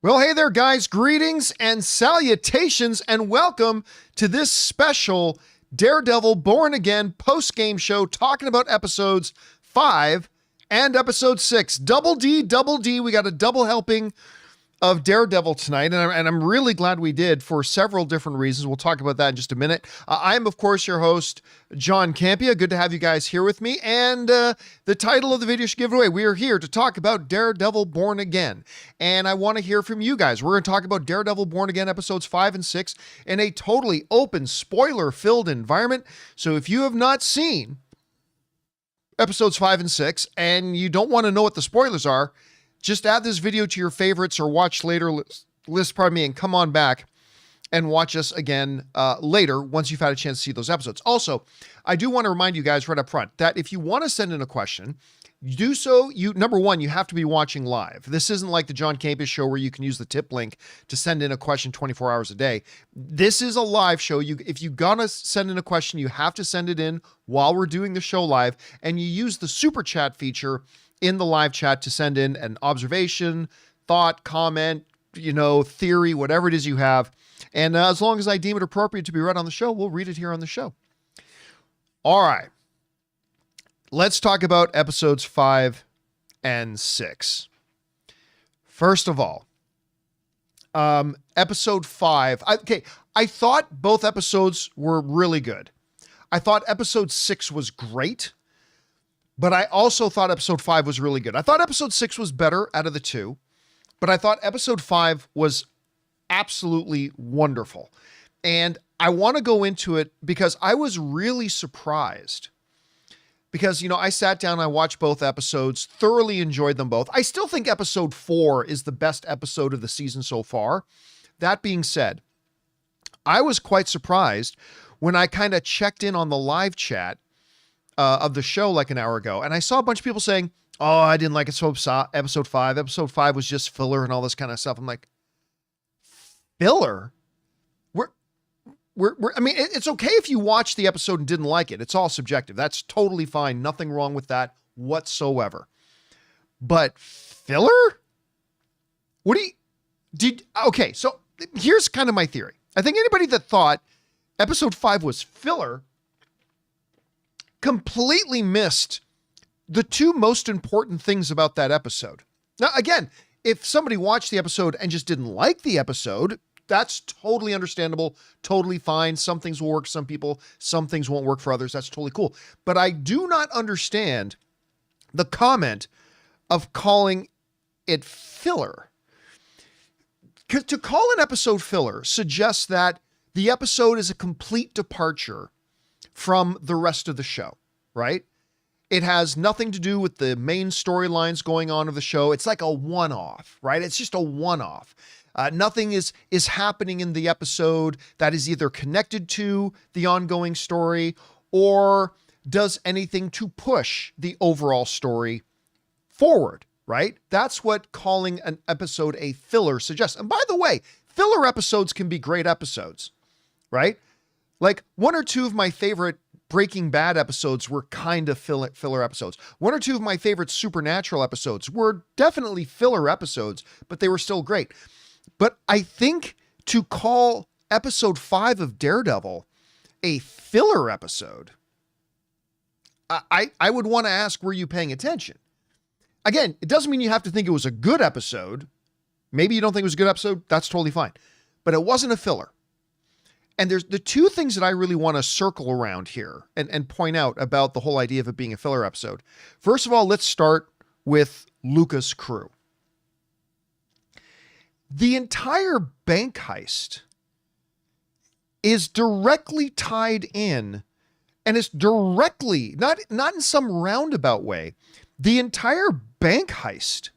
Well, hey there, guys. Greetings and salutations, and welcome to this special Daredevil Born Again post-game show talking about episodes 5 and episode 6. Double D, double D. We got a double helping of Daredevil tonight, and I'm really glad we did for several different reasons. We'll talk about that in just a minute. I'm, of course, your host, John Campea. Good to have you guys here with me, and the title of the video should give it away. We are here to talk about Daredevil Born Again, and I want to hear from you guys. We're going to talk about Daredevil Born Again episodes 5 and 6 in a totally open, spoiler-filled environment. So if you have not seen episodes 5 and 6, and you don't want to know what the spoilers are, just add this video to your favorites or watch later list, and come on back and watch us again later once you've had a chance to see those episodes. Also, I do want to remind you guys right up front that if you want to send in a question, do so. Number one, you have to be watching live. This isn't like the John Campea Show where you can use the tip link to send in a question 24 hours a day. This is a live show. If you're gonna send in a question, you have to send it in while we're doing the show live, and you use the super chat feature in the live chat to send in an observation, thought, comment, theory, whatever it is you have. And as long as I deem it appropriate to be read on the show, we'll read it here on the show. All right. Let's talk about episodes 5 and 6. First of all, episode 5. I thought both episodes were really good. I thought episode 6 was great. But I also thought episode 5 was really good. I thought episode 6 was better out of the two, but I thought episode 5 was absolutely wonderful. And I want to go into it because I was really surprised. Because, I sat down, I watched both episodes, thoroughly enjoyed them both. I still think episode 4 is the best episode of the season so far. That being said, I was quite surprised when I kind of checked in on the live chat of the show like an hour ago, and I saw a bunch of people saying, "Oh, I didn't like episode 5. Episode 5 was just filler and all this kind of stuff." I'm like, filler? It's okay if you watch the episode and didn't like it. It's all subjective. That's totally fine. Nothing wrong with that whatsoever. But filler? Okay, so here's kind of my theory. I think anybody that thought episode 5 was filler completely missed the two most important things about that episode. Now, again, if somebody watched the episode and just didn't like the episode, that's totally understandable, totally fine. Some things will work for some people, some things won't work for others. That's totally cool. But I do not understand the comment of calling it filler. Because to call an episode filler suggests that the episode is a complete departure from the rest of the show, right? It has nothing to do with the main storylines going on of the show. It's like a one-off, right? It's just a one-off. Nothing is happening in the episode that is either connected to the ongoing story or does anything to push the overall story forward, right? That's what calling an episode a filler suggests. And by the way, filler episodes can be great episodes, right? Like one or two of my favorite Breaking Bad episodes were kind of filler episodes. One or two of my favorite Supernatural episodes were definitely filler episodes, but they were still great. But I think to call episode 5 of Daredevil a filler episode, I would want to ask, were you paying attention? Again, it doesn't mean you have to think it was a good episode. Maybe you don't think it was a good episode. That's totally fine. But it wasn't a filler. And there's the two things that I really want to circle around here and point out about the whole idea of it being a filler episode. First of all, let's start with Luca's crew. The entire bank heist is directly tied in, and it's directly, not in some roundabout way. The entire bank heist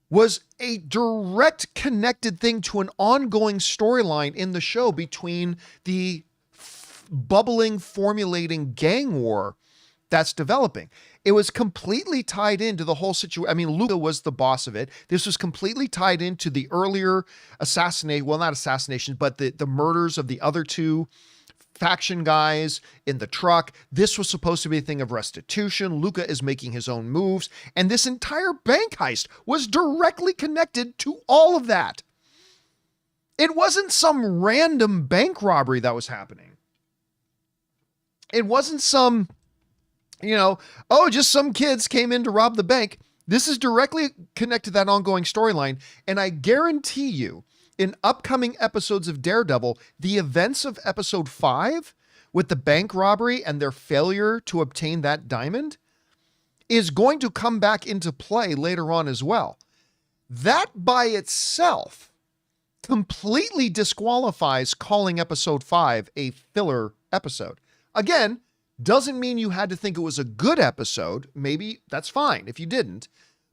was a direct connected thing to an ongoing storyline in the show between the bubbling, formulating gang war that's developing. It was completely tied into the whole situation. I mean, Luca was the boss of it. This was completely tied into the earlier assassination, well, not assassination, but the murders of the other two faction guys in the truck. This was supposed to be a thing of restitution. Luca is making his own moves. And this entire bank heist was directly connected to all of that. It wasn't some random bank robbery that was happening. It wasn't some, just some kids came in to rob the bank. This is directly connected to that ongoing storyline. And I guarantee you, in upcoming episodes of Daredevil, the events of episode 5 with the bank robbery and their failure to obtain that diamond is going to come back into play later on as well. That by itself completely disqualifies calling episode 5 a filler episode. Again, doesn't mean you had to think it was a good episode. Maybe that's fine if you didn't,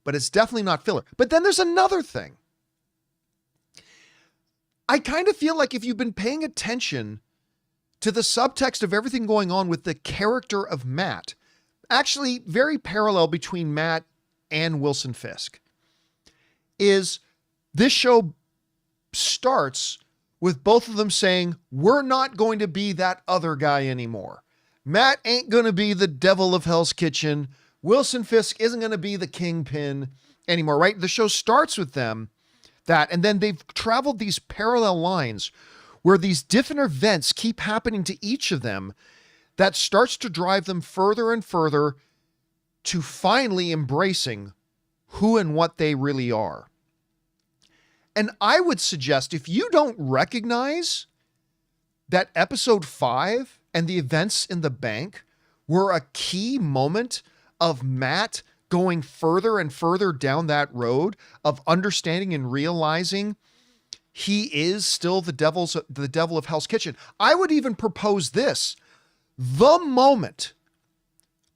but it's definitely not filler. But then there's another thing. I kind of feel like if you've been paying attention to the subtext of everything going on with the character of Matt, actually very parallel between Matt and Wilson Fisk, is this show starts with both of them saying, we're not going to be that other guy anymore. Matt ain't going to be the devil of Hell's Kitchen. Wilson Fisk isn't going to be the kingpin anymore, right? The show starts with them that, and then they've traveled these parallel lines where these different events keep happening to each of them that starts to drive them further and further to finally embracing who and what they really are. And I would suggest if you don't recognize that episode 5 and the events in the bank were a key moment of Matt going further and further down that road of understanding and realizing he is still the devil of Hell's Kitchen. I would even propose this. The moment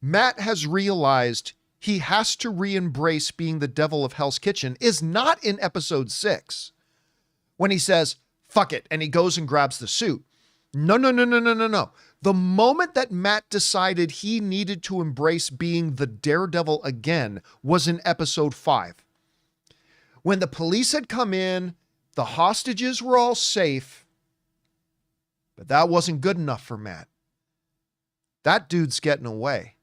Matt has realized he has to re-embrace being the devil of Hell's Kitchen is not in episode 6 when he says, fuck it, and he goes and grabs the suit. No. The moment that Matt decided he needed to embrace being the Daredevil again was in episode 5. When the police had come in, the hostages were all safe, but that wasn't good enough for Matt. That dude's getting away.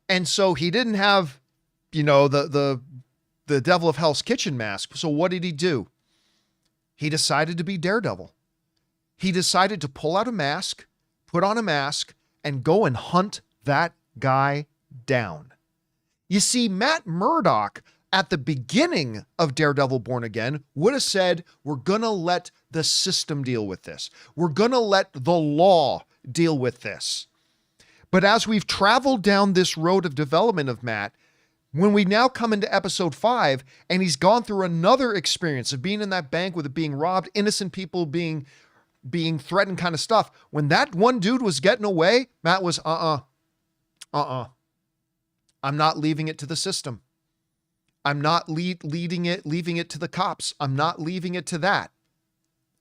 And so he didn't have, the devil of Hell's Kitchen mask. So what did he do? He decided to be Daredevil. He decided to pull out a mask, put on a mask, and go and hunt that guy down. You see, Matt Murdock at the beginning of Daredevil Born Again would have said, we're going to let the system deal with this. We're going to let the law deal with this. But as we've traveled down this road of development of Matt, when we now come into episode 5 and he's gone through another experience of being in that bank with it being robbed, innocent people being threatened kind of stuff. When that one dude was getting away, Matt was, I'm not leaving it to the system. I'm not leaving it to the cops. I'm not leaving it to that.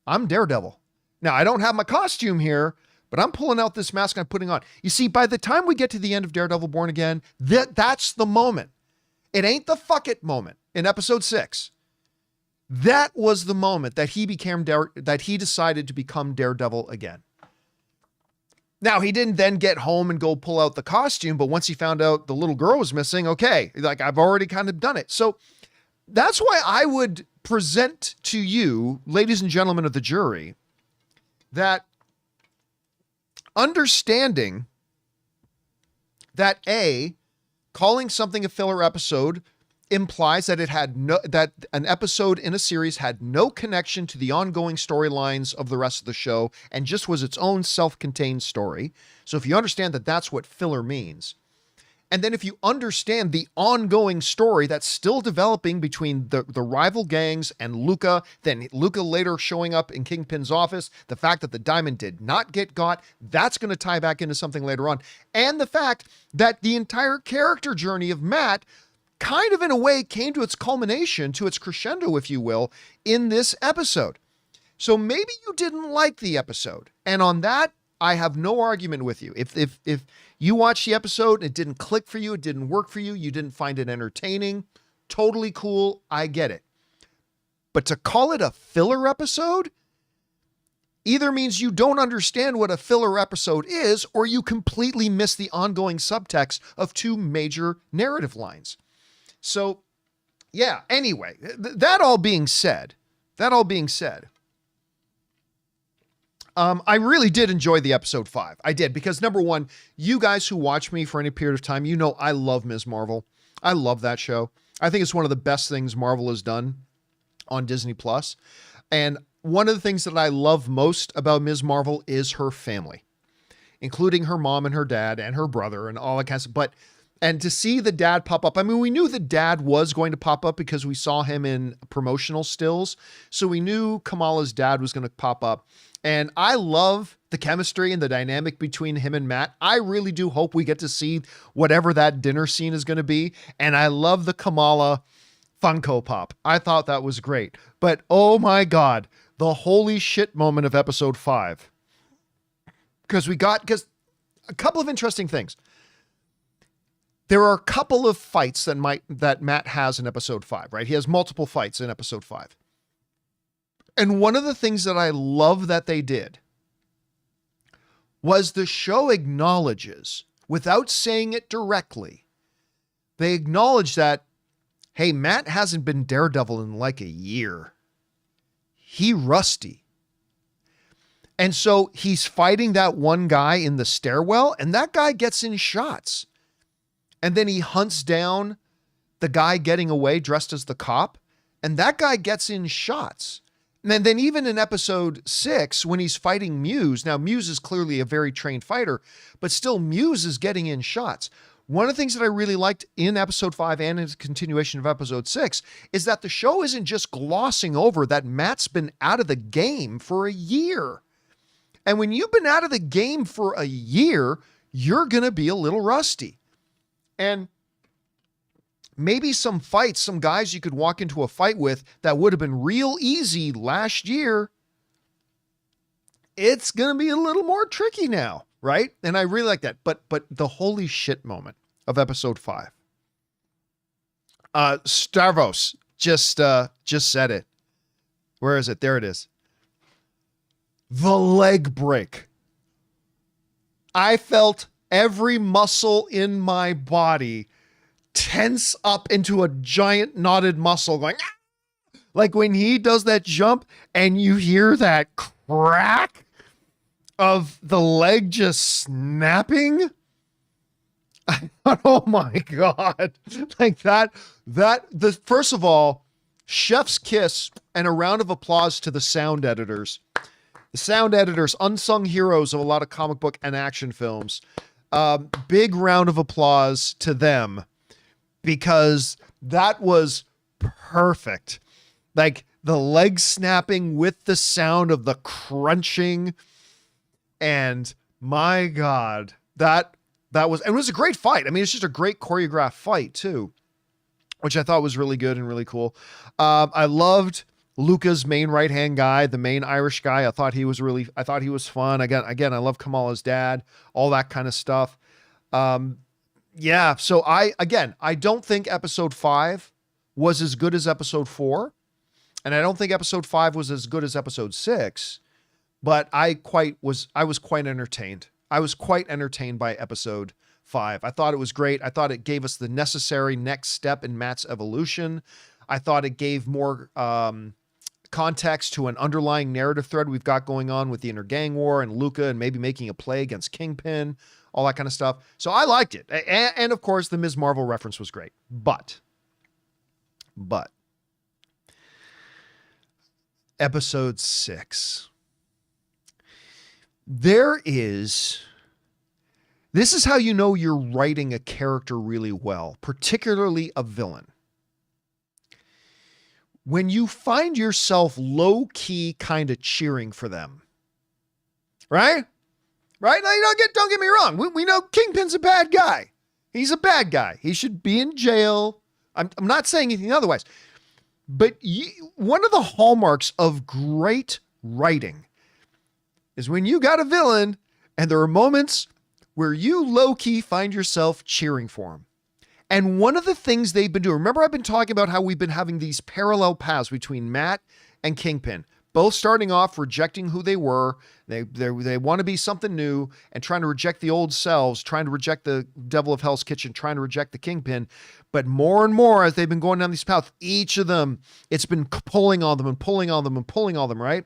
I'm Daredevil. Now, I don't have my costume here, but I'm pulling out this mask I'm putting on. You see, by the time we get to the end of Daredevil Born Again, that's the moment. It ain't the fuck it moment in episode 6. That was the moment that he decided to become Daredevil again. Now, he didn't then get home and go pull out the costume, but once he found out the little girl was missing, okay, like I've already kind of done it. So that's why I would present to you, ladies and gentlemen of the jury, that understanding that calling something a filler episode implies that that an episode in a series had no connection to the ongoing storylines of the rest of the show and just was its own self-contained story. So if you understand that that's what filler means, and then if you understand the ongoing story that's still developing between the rival gangs and Luca, then Luca later showing up in Kingpin's office, the fact that the diamond did not get got, that's going to tie back into something later on. And the fact that the entire character journey of Matt kind of in a way came to its culmination, to its crescendo, if you will, in this episode. So maybe you didn't like the episode. And on that, I have no argument with you. If you watched the episode, it didn't click for you, it didn't work for you, you didn't find it entertaining, totally cool, I get it. But to call it a filler episode either means you don't understand what a filler episode is, or you completely miss the ongoing subtext of two major narrative lines. So, yeah, anyway, that all being said, I really did enjoy the episode 5. I did, because number one, you guys who watch me for any period of time, you know I love Ms. Marvel. I love that show. I think it's one of the best things Marvel has done on Disney Plus. And one of the things that I love most about Ms. Marvel is her family, including her mom and her dad and her brother and all that kind of stuff. And to see the dad pop up, I mean, we knew the dad was going to pop up because we saw him in promotional stills. So we knew Kamala's dad was going to pop up. And I love the chemistry and the dynamic between him and Matt. I really do hope we get to see whatever that dinner scene is going to be. And I love the Kamala Funko Pop. I thought that was great. But oh my God, the holy shit moment of episode 5. Because a couple of interesting things. There are a couple of fights that Matt has in episode 5, right? He has multiple fights in episode 5. And one of the things that I love that they did was the show acknowledges, without saying it directly, they acknowledge that, hey, Matt hasn't been Daredevil in like a year. He rusty. And so he's fighting that one guy in the stairwell, and that guy gets in shots. And then he hunts down the guy getting away dressed as the cop, and that guy gets in shots. And then even in episode 6, when he's fighting Muse, now Muse is clearly a very trained fighter, but still Muse is getting in shots. One of the things that I really liked in episode 5 and in the continuation of episode 6 is that the show isn't just glossing over that Matt's been out of the game for a year. And when you've been out of the game for a year, you're going to be a little rusty. And maybe some fights, some guys you could walk into a fight with that would have been real easy last year, it's going to be a little more tricky now, right? And I really like that. But the holy shit moment of episode 5. Starvos just said it. Where is it? There it is. The leg break. I felt every muscle in my body tense up into a giant knotted muscle going, ah! Like when he does that jump and you hear that crack of the leg just snapping. I thought, oh my God. Like first of all, chef's kiss and a round of applause to the sound editors. The sound editors, unsung heroes of a lot of comic book and action films. Big round of applause to them because that was perfect. Like the leg snapping with the sound of the crunching. And my God, it was a great fight. I mean, it's just a great choreographed fight too, which I thought was really good and really cool. I loved Luca's main right-hand guy, the main Irish guy. I thought he was fun. Again, I love Kamala's dad, all that kind of stuff. Yeah. So I don't think episode 5 was as good as episode 4. And I don't think episode 5 was as good as episode 6, but I was quite entertained. I was quite entertained by episode 5. I thought it was great. I thought it gave us the necessary next step in Matt's evolution. I thought it gave more, context to an underlying narrative thread we've got going on with the inner gang war and Luca and maybe making a play against Kingpin, all that kind of stuff. So I liked it. And of course the Ms. Marvel reference was great, but episode 6, this is how you know you're writing a character really well, particularly a villain. When you find yourself low-key kind of cheering for them, right? Right? Now, don't get me wrong. We know Kingpin's a bad guy. He's a bad guy. He should be in jail. I'm not saying anything otherwise. But one of the hallmarks of great writing is when you got a villain and there are moments where you low-key find yourself cheering for him. And one of the things they've been doing, remember I've been talking about how we've been having these parallel paths between Matt and Kingpin. both starting off rejecting who they were. They want to be something new and trying to reject the old selves, trying to reject the devil of Hell's Kitchen, trying to reject the Kingpin. But more and more as they've been going down these paths, each of them, it's been pulling on them and pulling on them and pulling on them, right?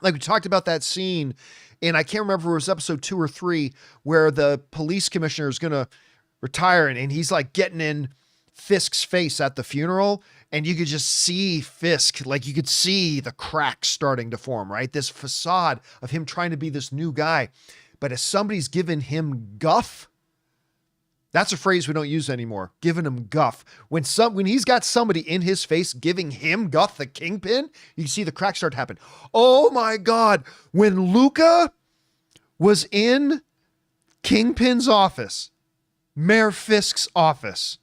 Like we talked about that scene, and I can't remember if it was episode 2 or 3, where the police commissioner is going to retire and he's like getting in Fisk's face at the funeral, and you could just see Fisk, like you could see the cracks starting to form, right? This facade of him trying to be this new guy. But as somebody's given him guff, that's a phrase we don't use anymore. Giving him guff. When he's got somebody in his face giving him guff, the Kingpin, you see the cracks start to happen. Oh my God. When Luca was in Kingpin's office, Mayor Fisk's office,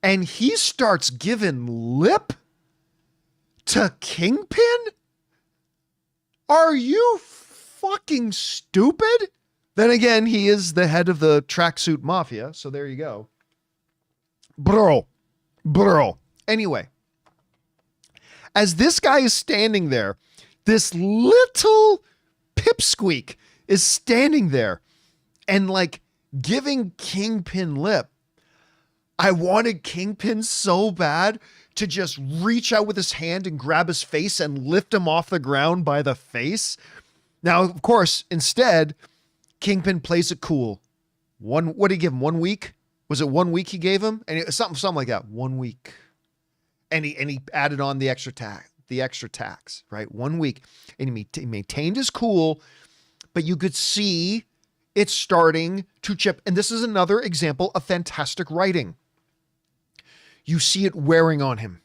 and he starts giving lip to Kingpin? Are you fucking stupid? Then again, he is the head of the tracksuit mafia, so there you go. Bro. Anyway, as this guy is standing there, this little pipsqueak is standing there and like giving Kingpin lip. I wanted Kingpin so bad to just reach out with his hand and grab his face and lift him off the ground by the face. Now, of course, instead, Kingpin plays it cool. What did he give him? 1 week? Was it 1 week he gave him? And it was something like that. 1 week. And he added on the extra tax, right? 1 week. And he maintained his cool, but you could see it's starting to chip. And this is another example of fantastic writing. You see it wearing on him.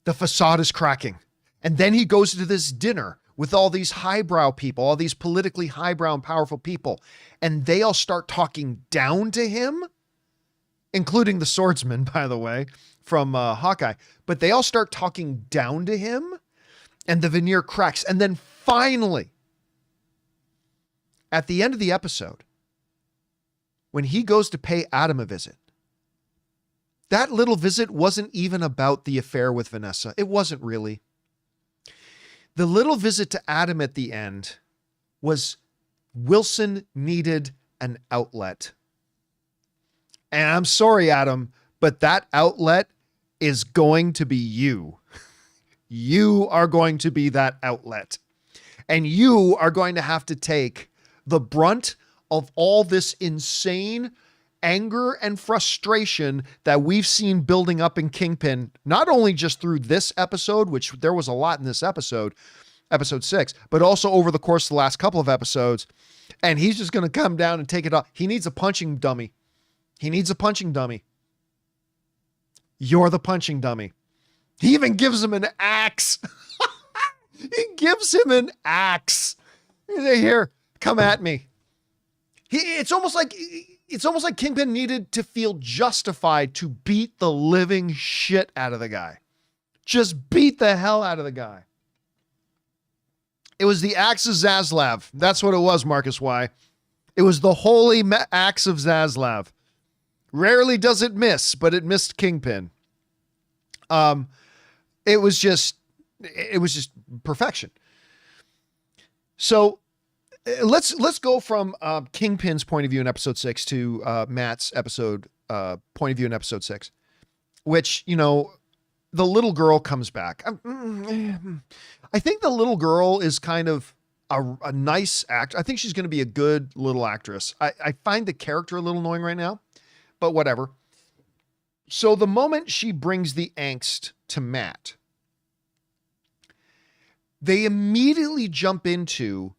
The facade is cracking. And then he goes to this dinner with all these highbrow people, all these politically highbrow and powerful people, and they all start talking down to him, including the swordsman, by the way, from Hawkeye. But they all start talking down to him, and the veneer cracks. And then finally, at the end of the episode, when he goes to pay Adam a visit, that little visit wasn't even about the affair with Vanessa. It wasn't really. The little visit to Adam at the end was Wilson needed an outlet. And I'm sorry, Adam, but that outlet is going to be you. You are going to be that outlet. And you are going to have to take the brunt of all this insane anger and frustration that we've seen building up in Kingpin, not only just through this episode, which there was a lot in this episode 6, but also over the course of the last couple of episodes. And he's just going to come down and take it off. He needs a punching dummy. You're the punching dummy. He even gives him an axe. He gives him an axe. Here, come at me. It's almost like Kingpin needed to feel justified to beat the living shit out of the guy. Just beat the hell out of the guy. It was the axe of Zaslav. That's what it was, Marcus Y. It was the holy axe of Zaslav. Rarely does it miss, but it missed Kingpin. It was just perfection. So let's go from Kingpin's point of view in episode 6 to Matt's point of view in episode 6, which, the little girl comes back. I think the little girl is kind of a nice actor. I think she's going to be a good little actress. I find the character a little annoying right now, but whatever. So the moment she brings the angst to Matt, they immediately jump into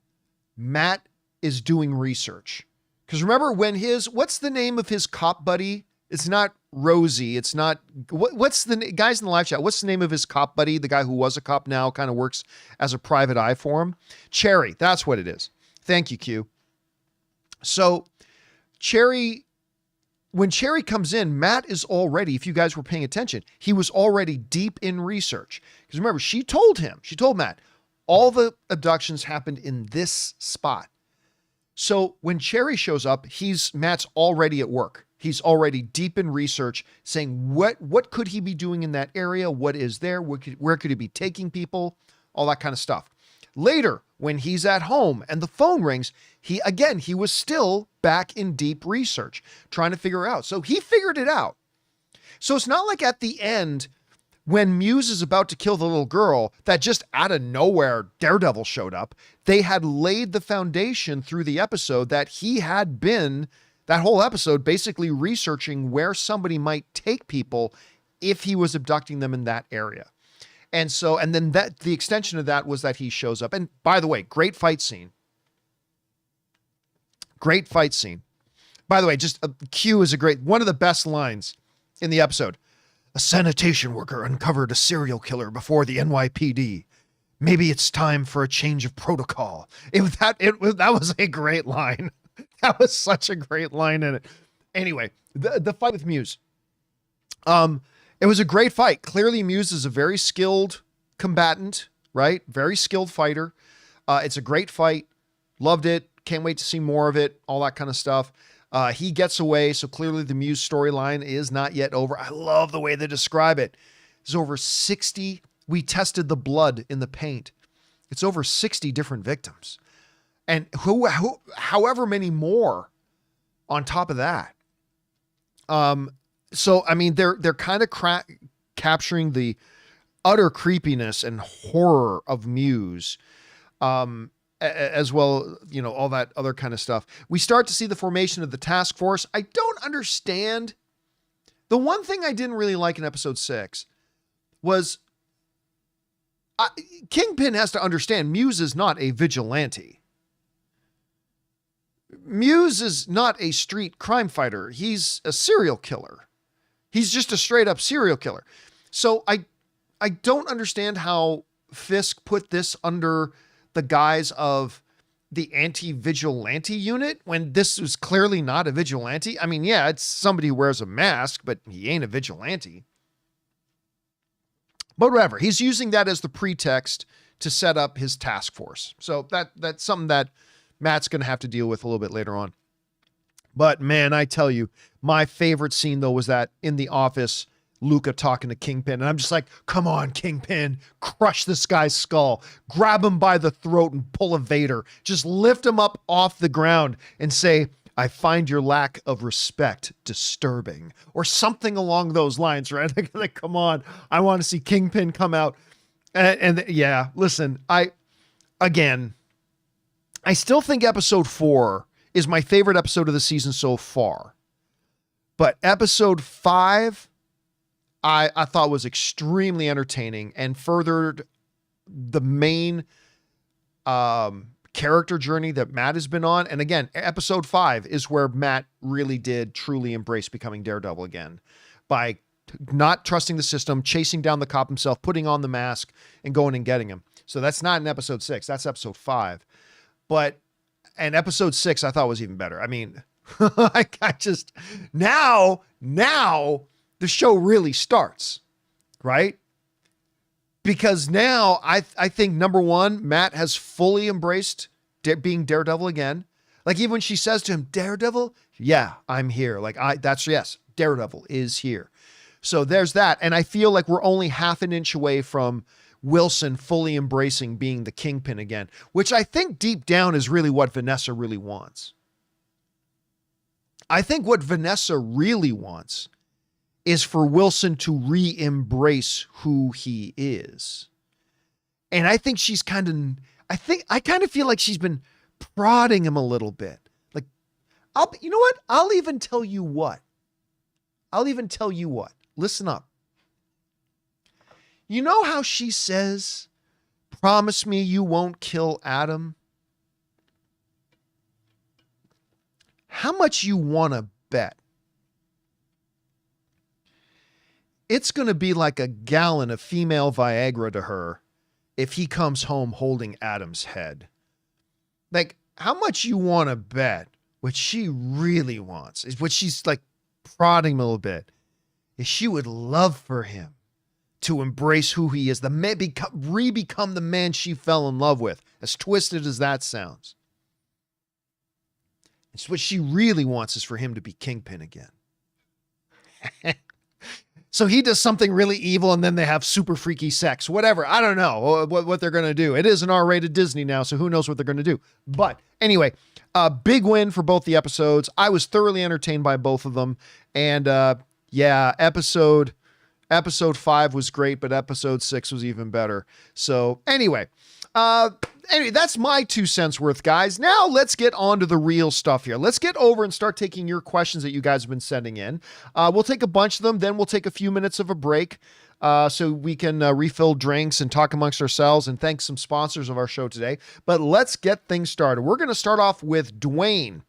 Matt is doing research. Because remember when what's the name of his cop buddy? It's not Rosie. It's not, what's the guys in the live chat? What's the name of his cop buddy? The guy who was a cop now kind of works as a private eye for him. Cherry. That's what it is. Thank you, Q. So when Cherry comes in, Matt is already, if you guys were paying attention, he was already deep in research. Because remember, she told Matt, all the abductions happened in this spot. So when Cherry shows up, Matt's already at work. He's already deep in research, saying what could he be doing in that area? What is there? Where could he be taking people? All that kind of stuff. Later, when he's at home and the phone rings, he was still back in deep research, trying to figure it out. So he figured it out. So it's not like at the end, when Muse is about to kill the little girl, that just out of nowhere Daredevil showed up. They had laid the foundation through the episode that he had been, that whole episode, basically researching where somebody might take people if he was abducting them in that area. And then the extension of that was that he shows up. And by the way, great fight scene. Great fight scene. By the way, Q is one of the best lines in the episode. A sanitation worker uncovered a serial killer before the NYPD. Maybe it's time for a change of protocol. That was a great line. That was such a great line in it. Anyway, the fight with Muse. It was a great fight. Clearly, Muse is a very skilled combatant, right? Very skilled fighter. It's a great fight. Loved it. Can't wait to see more of it. All that kind of stuff. He gets away, so clearly the Muse storyline is not yet over. I love the way they describe it. It's over 60. We tested the blood in the paint. It's over 60 different victims. And however many more on top of that. So, I mean, they're kind of capturing the utter creepiness and horror of Muse, as well, all that other kind of stuff. We start to see the formation of the task force. I don't understand. The one thing I didn't really like in episode 6 was Kingpin has to understand Muse is not a vigilante. Muse is not a street crime fighter. He's a serial killer. He's just a straight up serial killer. So I don't understand how Fisk put this under the guise of the anti-vigilante unit when this was clearly not a vigilante. I mean, yeah, it's somebody who wears a mask, but he ain't a vigilante. But whatever, he's using that as the pretext to set up his task force. So that's something that Matt's going to have to deal with a little bit later on. But man, I tell you, my favorite scene though was that in the office, Luca talking to Kingpin. And I'm just like, come on, Kingpin, crush this guy's skull, grab him by the throat and pull a Vader. Just lift him up off the ground and say, I find your lack of respect disturbing, or something along those lines, right? Like, come on, I want to see Kingpin come out. And yeah, listen, I still think episode 4 is my favorite episode of the season so far. But episode 5, I thought was extremely entertaining and furthered the main character journey that Matt has been on. And again, episode 5 is where Matt really did truly embrace becoming Daredevil again by not trusting the system, chasing down the cop himself, putting on the mask and going and getting him. So that's not in episode 6. That's episode 5. And episode 6, I thought was even better. I mean, I just, now the show really starts, right? Because now I think number one, Matt has fully embraced being Daredevil again. Like even when she says to him, Daredevil, yeah, I'm here. Like yes, Daredevil is here. So there's that. And I feel like we're only half an inch away from Wilson fully embracing being the Kingpin again, which I think deep down is really what Vanessa really wants. I think what Vanessa really wants is for Wilson to re-embrace who he is. And I think she's I kind of feel like she's been prodding him a little bit. Like, you know what? I'll even tell you what. Listen up. You know how she says, promise me you won't kill Adam? How much you want to bet? It's going to be like a gallon of female Viagra to her if he comes home holding Adam's head. Like, how much you want to bet what she really wants is what she's like prodding him a little bit is she would love for him to embrace who he is, become the man she fell in love with, as twisted as that sounds. It's what she really wants is for him to be Kingpin again. So he does something really evil and then they have super freaky sex, whatever. I don't know what they're going to do. It is an R-rated Disney now, so who knows what they're going to do. But anyway, big win for both the episodes. I was thoroughly entertained by both of them. And yeah, episode 5 was great, but episode 6 was even better. So anyway, that's my 2 cents worth, guys. Now let's get on to the real stuff here. Let's get over and start taking your questions that you guys have been sending in. We'll take a bunch of them. Then we'll take a few minutes of a break so we can refill drinks and talk amongst ourselves and thank some sponsors of our show today. But let's get things started. We're going to start off with Dwayne.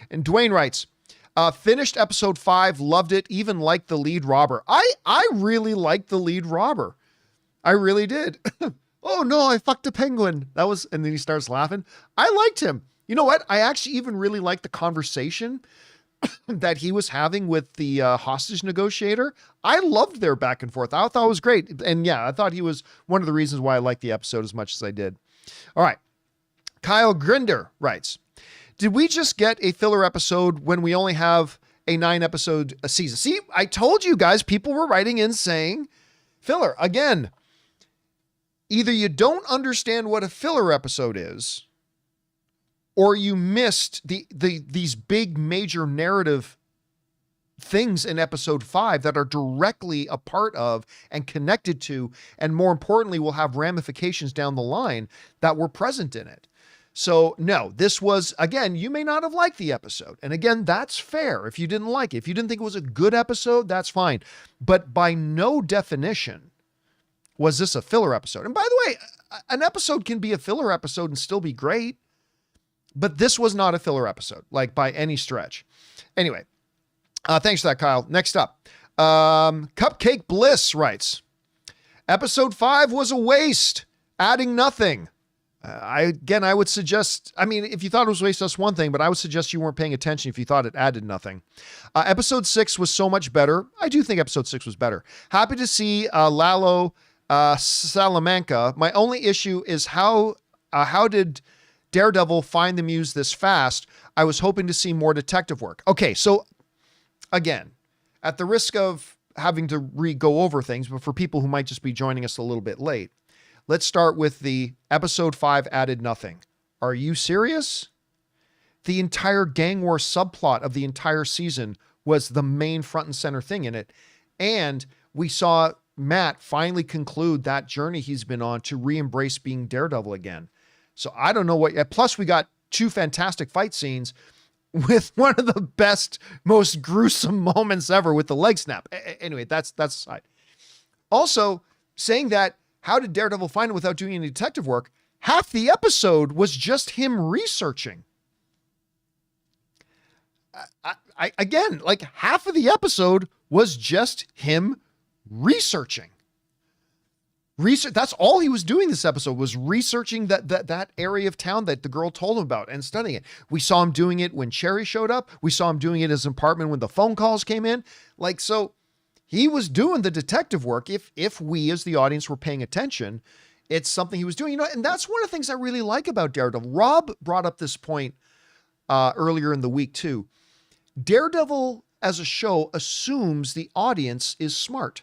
And Dwayne writes, finished episode 5, loved it, even liked the lead robber. I really liked the lead robber. I really did. Oh no, I fucked a penguin. And then he starts laughing. I liked him. You know what? I actually even really liked the conversation that he was having with the hostage negotiator. I loved their back and forth. I thought it was great. And yeah, I thought he was one of the reasons why I liked the episode as much as I did. All right. Kyle Grinder writes, did we just get a filler episode when we only have a 9-episode season? See, I told you guys, people were writing in saying filler. Again, either you don't understand what a filler episode is, or you missed these big major narrative things in episode 5 that are directly a part of and connected to, and more importantly, will have ramifications down the line that were present in it. So no, this was, again, you may not have liked the episode. And again, that's fair. If you didn't like it, if you didn't think it was a good episode, that's fine. But by no definition was this a filler episode. And by the way, an episode can be a filler episode and still be great, but this was not a filler episode, like by any stretch. Anyway, thanks for that, Kyle. Next up, Cupcake Bliss writes, episode 5 was a waste, adding nothing. I would suggest, if you thought it was a waste, that's one thing, but I would suggest you weren't paying attention if you thought it added nothing. Episode 6 was so much better. I do think episode 6 was better. Happy to see Lalo Salamanca. My only issue is how did Daredevil find the muse this fast? I was hoping to see more detective work. Okay, so again, at the risk of having to go over things, but for people who might just be joining us a little bit late, let's start with the episode 5 added nothing. Are you serious? The entire gang war subplot of the entire season was the main front and center thing in it. And we saw Matt finally conclude that journey he's been on to re-embrace being Daredevil again. So I don't know what, plus we got 2 fantastic fight scenes with one of the best, most gruesome moments ever with the leg snap. Anyway, that's aside. Also, saying that, how did Daredevil find it without doing any detective work? Half the episode was just him researching. Again, like half of the episode was just him researching. That's all he was doing this episode, was researching that area of town that the girl told him about and studying it. We saw him doing it when Cherry showed up. We saw him doing it in his apartment when the phone calls came in. So he was doing the detective work. If we as the audience were paying attention, it's something he was doing, and that's one of the things I really like about Daredevil. Rob brought up this point earlier in the week too. Daredevil as a show assumes the audience is smart.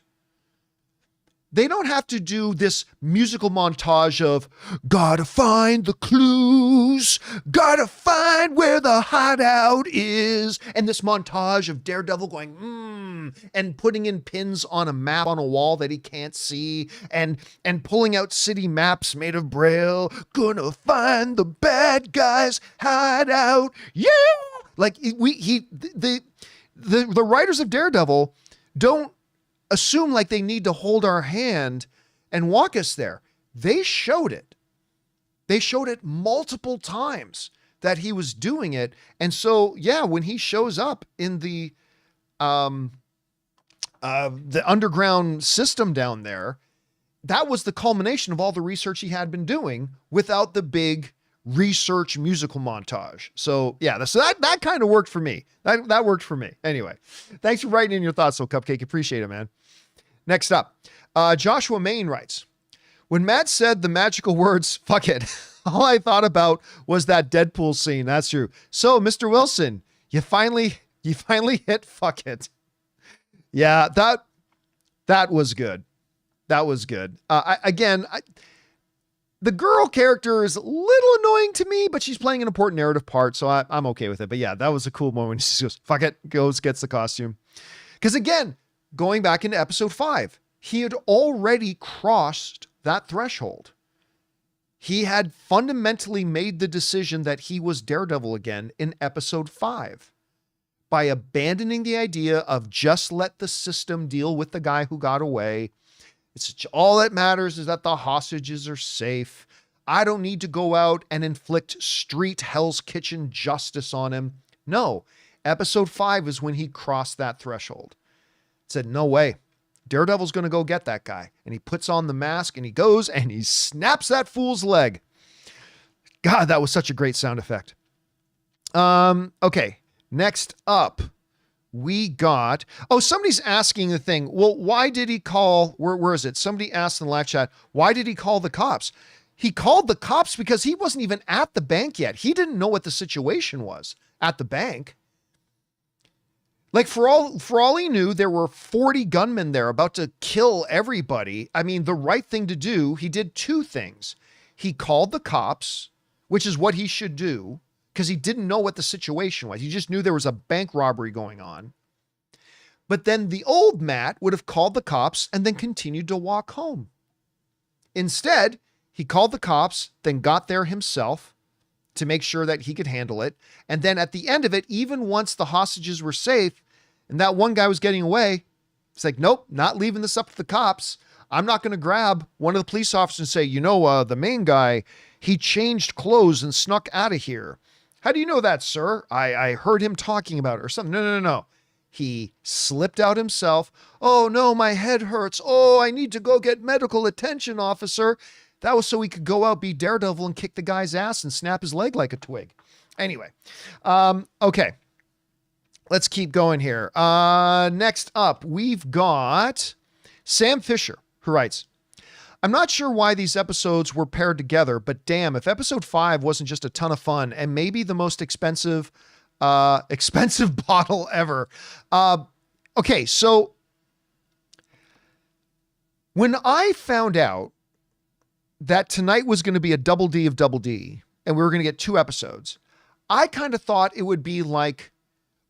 They don't have to do this musical montage of gotta find the clues, gotta find where the hideout is, and this montage of Daredevil going, and putting in pins on a map on a wall that he can't see, and pulling out city maps made of Braille, gonna find the bad guy's hideout, yeah! Like, the writers of Daredevil don't assume like they need to hold our hand and walk us there. They showed it. They showed it multiple times that he was doing it. And so, yeah, when he shows up in the underground system down there, that was the culmination of all the research he had been doing without the big research musical montage. So yeah, that kind of worked for me. That worked for me. Anyway, thanks for writing in your thoughts, so Cupcake. Appreciate it, man. Next up, Joshua Main writes, when Matt said the magical words, fuck it, all I thought about was that Deadpool scene. That's true. So Mr. Wilson, you finally hit fuck it. Yeah, that was good. That was good. The girl character is a little annoying to me, but she's playing an important narrative part, so I'm okay with it. But yeah, that was a cool moment. She goes, fuck it, goes, gets the costume. Because again, going back into episode 5, he had already crossed that threshold. He had fundamentally made the decision that he was Daredevil again in episode 5 by abandoning the idea of just let the system deal with the guy who got away. It's all that matters is that the hostages are safe. I don't need to go out and inflict street Hell's Kitchen justice on him. No, episode 5 is when he crossed that threshold. Said, no way. Daredevil's going to go get that guy. And he puts on the mask and he goes and he snaps that fool's leg. God, that was such a great sound effect. Okay. Next up, we got, somebody's asking the thing. Well, why did he call, where is it? Somebody asked in the live chat, why did he call the cops? He called the cops because he wasn't even at the bank yet. He didn't know what the situation was at the bank. Like for all he knew, there were 40 gunmen there about to kill everybody. I mean, the right thing to do, he did 2 things. He called the cops, which is what he should do, because he didn't know what the situation was. He just knew there was a bank robbery going on. But then the old Matt would have called the cops and then continued to walk home. Instead, he called the cops, then got there himself to make sure that he could handle it. And then at the end of it, even once the hostages were safe and that one guy was getting away, it's like, nope, not leaving this up to the cops. I'm not going to grab one of the police officers and say, the main guy, he changed clothes and snuck out of here. How do you know that, sir? I heard him talking about it or something. No. He slipped out himself. Oh no, my head hurts. Oh, I need to go get medical attention, officer. That was so he could go out, be Daredevil and kick the guy's ass and snap his leg like a twig. Anyway. Okay. Let's keep going here. Next up, we've got Sam Fisher, who writes, I'm not sure why these episodes were paired together, but damn, if episode 5 wasn't just a ton of fun and maybe the most expensive bottle ever. Okay, so when I found out that tonight was going to be a double D of double D and we were going to get 2 episodes, I kind of thought it would be like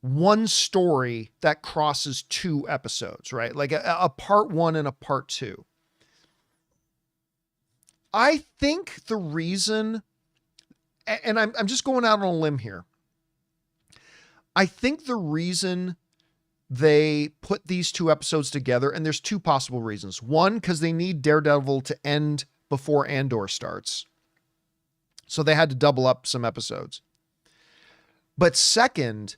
one story that crosses 2 episodes, right? Like a part 1 and a part 2. I think the reason, and I'm just going out on a limb here. I think the reason they put these 2 episodes together, and there's 2 possible reasons. One, because they need Daredevil to end before Andor starts. So they had to double up some episodes. But second,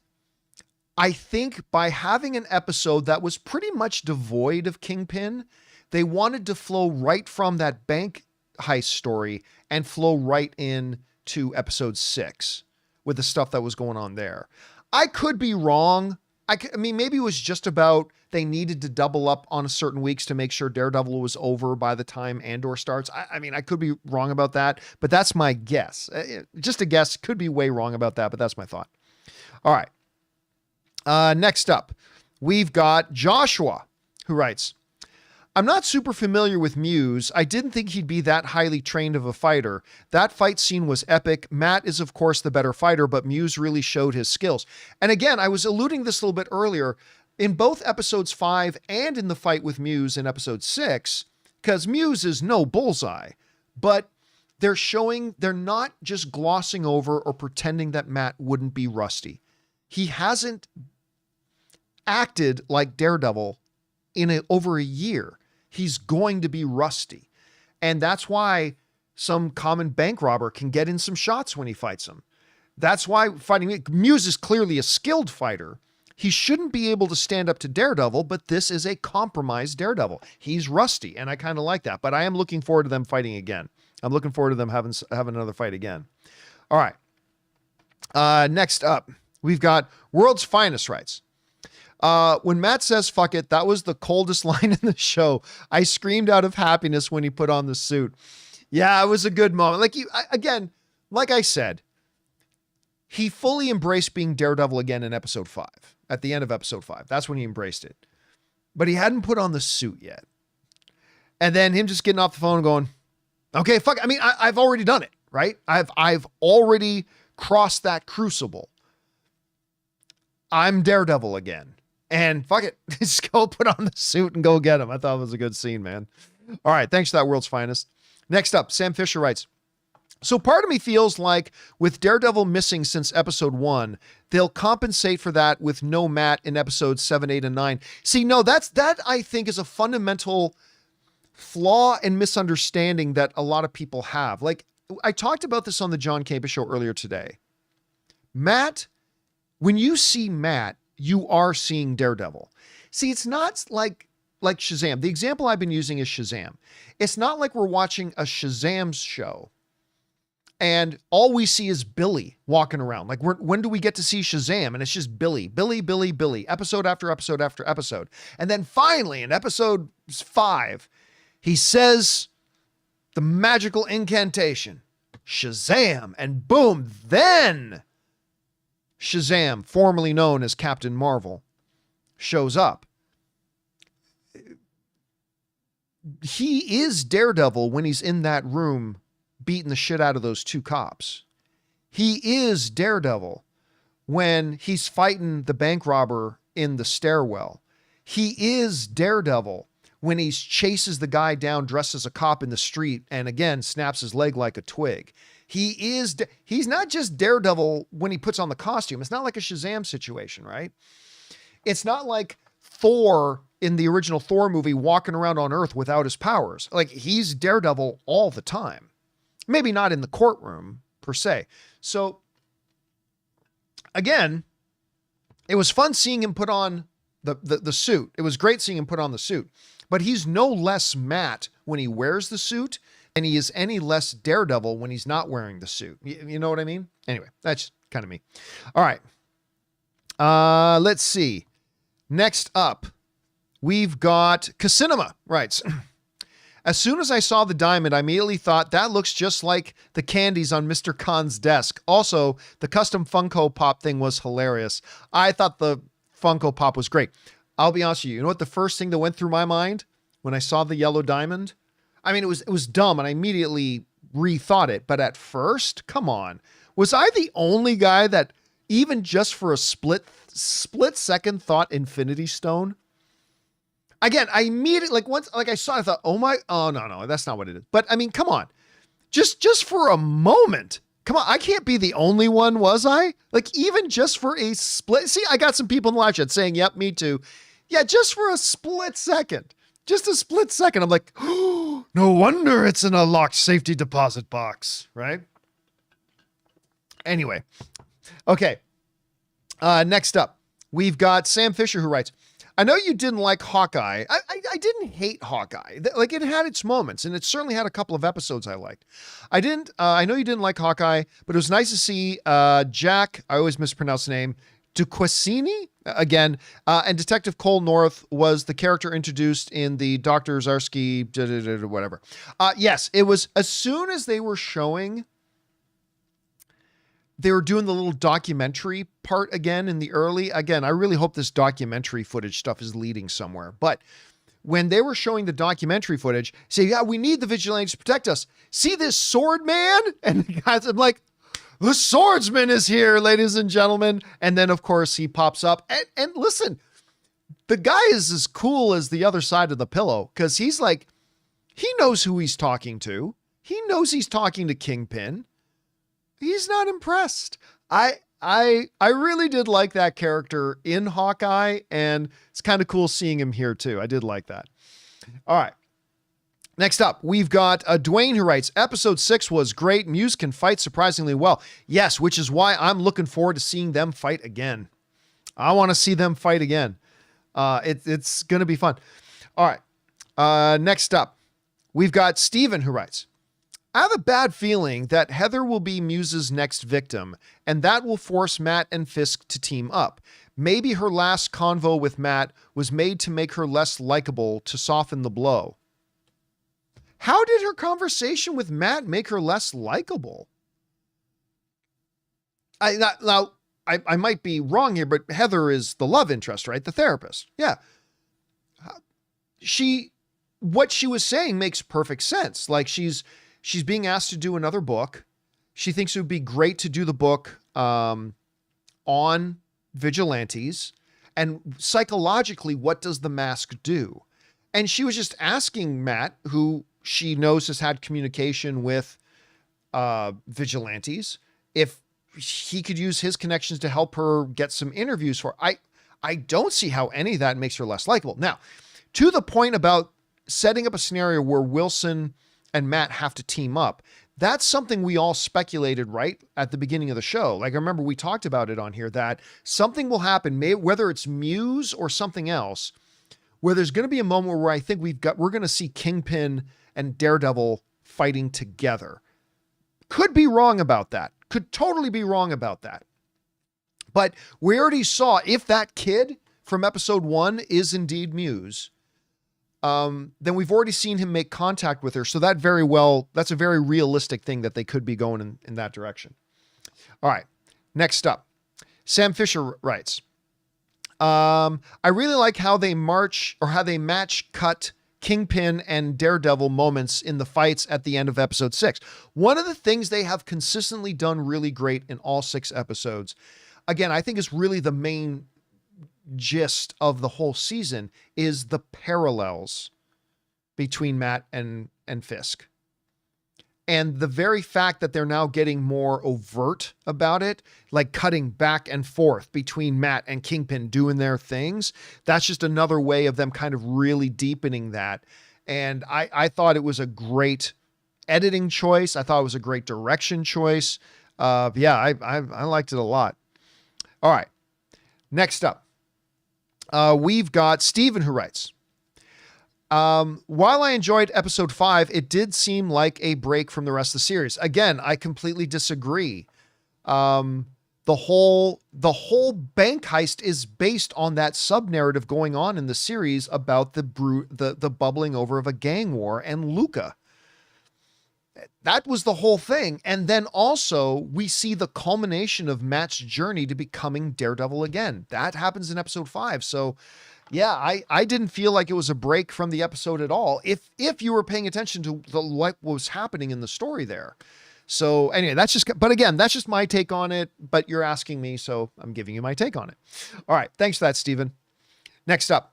I think by having an episode that was pretty much devoid of Kingpin, they wanted to flow right from that bank heist story and flow right in to episode 6 with the stuff that was going on there. I could be wrong. I mean, maybe it was just about they needed to double up on certain weeks to make sure Daredevil was over by the time Andor starts. I mean, I could be wrong about that, but that's my guess. Just a guess. Could be way wrong about that, but that's my thought. All right. Next up, we've got Joshua, who writes, I'm not super familiar with Muse. I didn't think he'd be that highly trained of a fighter. That fight scene was epic. Matt is, of course, the better fighter, but Muse really showed his skills. And again, I was alluding this a little bit earlier. In both episodes 5 and in the fight with Muse in episode 6, because Muse is no bullseye, but they're not just glossing over or pretending that Matt wouldn't be rusty. He hasn't acted like Daredevil in over a year. He's going to be rusty. And that's why some common bank robber can get in some shots when he fights him. That's why Muse is clearly a skilled fighter. He shouldn't be able to stand up to Daredevil, but this is a compromised Daredevil. He's rusty, and I kind of like that. But I am looking forward to them fighting again. I'm looking forward to them having another fight again. All right. Next up, we've got World's Finest writes, when Matt says fuck it, that was the coldest line in the show. I screamed out of happiness when he put on the suit. Yeah, it was a good moment. Like I said, he fully embraced being Daredevil again in episode 5, at the end of episode 5. That's when he embraced it. but he hadn't put on the suit yet. And then him just getting off the phone going, okay, fuck. I mean, I've already done it, right? I've already crossed that crucible. I'm Daredevil again. And fuck it. Just go put on the suit and go get him. I thought it was a good scene, man. All right. Thanks to that World's Finest. Next up, Sam Fisher writes, so part of me feels like with Daredevil missing since episode 1, they'll compensate for that with no Matt in episodes 7, 8, and 9. See, no, that I think is a fundamental flaw and misunderstanding that a lot of people have. Like, I talked about this on the John Campea Show earlier today. Matt, when you see Matt, you are seeing Daredevil. See, it's not like Shazam. The example I've been using is Shazam. It's not like we're watching a Shazam show and all we see is Billy walking around. Like, when do we get to see Shazam? And it's just Billy, episode after episode after episode. And then finally in episode 5, he says the magical incantation, Shazam, and boom, then Shazam, formerly known as Captain Marvel, shows up. He is Daredevil when he's in that room beating the shit out of those 2 cops. He is Daredevil when he's fighting the bank robber in the stairwell. He is Daredevil when he chases the guy down dressed as a cop in the street and again snaps his leg like a twig. He's not just Daredevil when he puts on the costume. It's not like a Shazam situation, right? It's not like Thor in the original Thor movie walking around on Earth without his powers. Like, he's Daredevil all the time. Maybe not in the courtroom per se. So again, it was fun seeing him put on the suit. It was great seeing him put on the suit, but he's no less Matt when he wears the suit and he is any less Daredevil when he's not wearing the suit. You know what I mean? Anyway, that's kind of me. All right. Let's see. Next up, we've got Casinema writes, as soon as I saw the diamond, I immediately thought that looks just like the candies on Mr. Khan's desk. Also, the custom Funko Pop thing was hilarious. I thought the Funko Pop was great. I'll be honest with you. You know what the first thing that went through my mind when I saw the yellow diamond? I mean, it was dumb and I immediately rethought it. But at first, come on. Was I the only guy that even just for a split second thought Infinity Stone? Again, I immediately, once I saw it, I thought, oh no, that's not what it is. But I mean, come on, just for a moment, come on, I can't be the only one, was I? Like, even just for a split, see, I got some people in the live chat saying, yep, me too. Yeah, just for a split second, I'm like, oh, no wonder it's in a locked safety deposit box, right? Anyway, okay. Next up, we've got Sam Fisher who writes, I know you didn't like Hawkeye. I didn't hate Hawkeye. Like, it had its moments, and it certainly had a couple of episodes I liked. I know you didn't like Hawkeye, but it was nice to see Jack, I always mispronounce the name, Duquesne again, and Detective Cole North was the character introduced in the Dr. Zarsky, whatever. Yes, it was as soon as they were doing the little documentary part again in the early, again, I really hope this documentary footage stuff is leading somewhere. But when they were showing the documentary footage, say, yeah, we need the vigilantes to protect us. See this sword man? And the guys, I'm like, the swordsman is here, ladies and gentlemen. And then of course he pops up and listen, the guy is as cool as the other side of the pillow. Cause he's like, he knows who he's talking to. He knows he's talking to Kingpin. He's not impressed. I really did like that character in Hawkeye, and it's kind of cool seeing him here too. I did like that. All right. Next up, we've got Dwayne who writes, episode 6 was great. Muse can fight surprisingly well. Yes, which is why I'm looking forward to seeing them fight again. I want to see them fight again. It's going to be fun. All right. Next up, we've got Steven who writes, I have a bad feeling that Heather will be Muse's next victim, and that will force Matt and Fisk to team up. Maybe her last convo with Matt was made to make her less likable to soften the blow. How did her conversation with Matt make her less likable? I might be wrong here, but Heather is the love interest, right? The therapist. Yeah. what she was saying makes perfect sense. Like she's being asked to do another book. She thinks it would be great to do the book on vigilantes, and psychologically, what does the mask do? And she was just asking Matt, who she knows has had communication with vigilantes, if he could use his connections to help her get some interviews for. I don't see how any of that makes her less likable. Now, to the point about setting up a scenario where Wilson and Matt have to team up, that's something we all speculated right at the beginning of the show. Like, I remember we talked about it on here, that something will happen, whether it's Muse or something else, where there's going to be a moment where I think we're going to see Kingpin and Daredevil fighting together. Could be wrong about that. Could totally be wrong about that. But we already saw, if that kid from episode 1 is indeed Muse, then we've already seen him make contact with her. So that's a very realistic thing that they could be going in that direction. All right. Next up, Sam Fisher writes, I really like how they match cut Kingpin and Daredevil moments in the fights at the end of episode 6. One of the things they have consistently done really great in all 6 episodes, again, I think is really the main gist of the whole season, is the parallels between Matt and Fisk. And the very fact that they're now getting more overt about it, like cutting back and forth between Matt and Kingpin doing their things, that's just another way of them kind of really deepening that. And I thought it was a great editing choice. I thought it was a great direction choice. I liked it a lot. All right. Next up, we've got Steven, who writes, while I enjoyed episode 5, it did seem like a break from the rest of the series. Again, I completely disagree. The whole bank heist is based on that sub-narrative going on in the series about the bubbling over of a gang war and Luca. That was the whole thing. And then also we see the culmination of Matt's journey to becoming Daredevil again. That happens in episode 5. So yeah, I didn't feel like it was a break from the episode at all, if you were paying attention to what was happening in the story there. So anyway, that's just my take on it, but you're asking me, so I'm giving you my take on it. All right. Thanks for that, Stephen. Next up,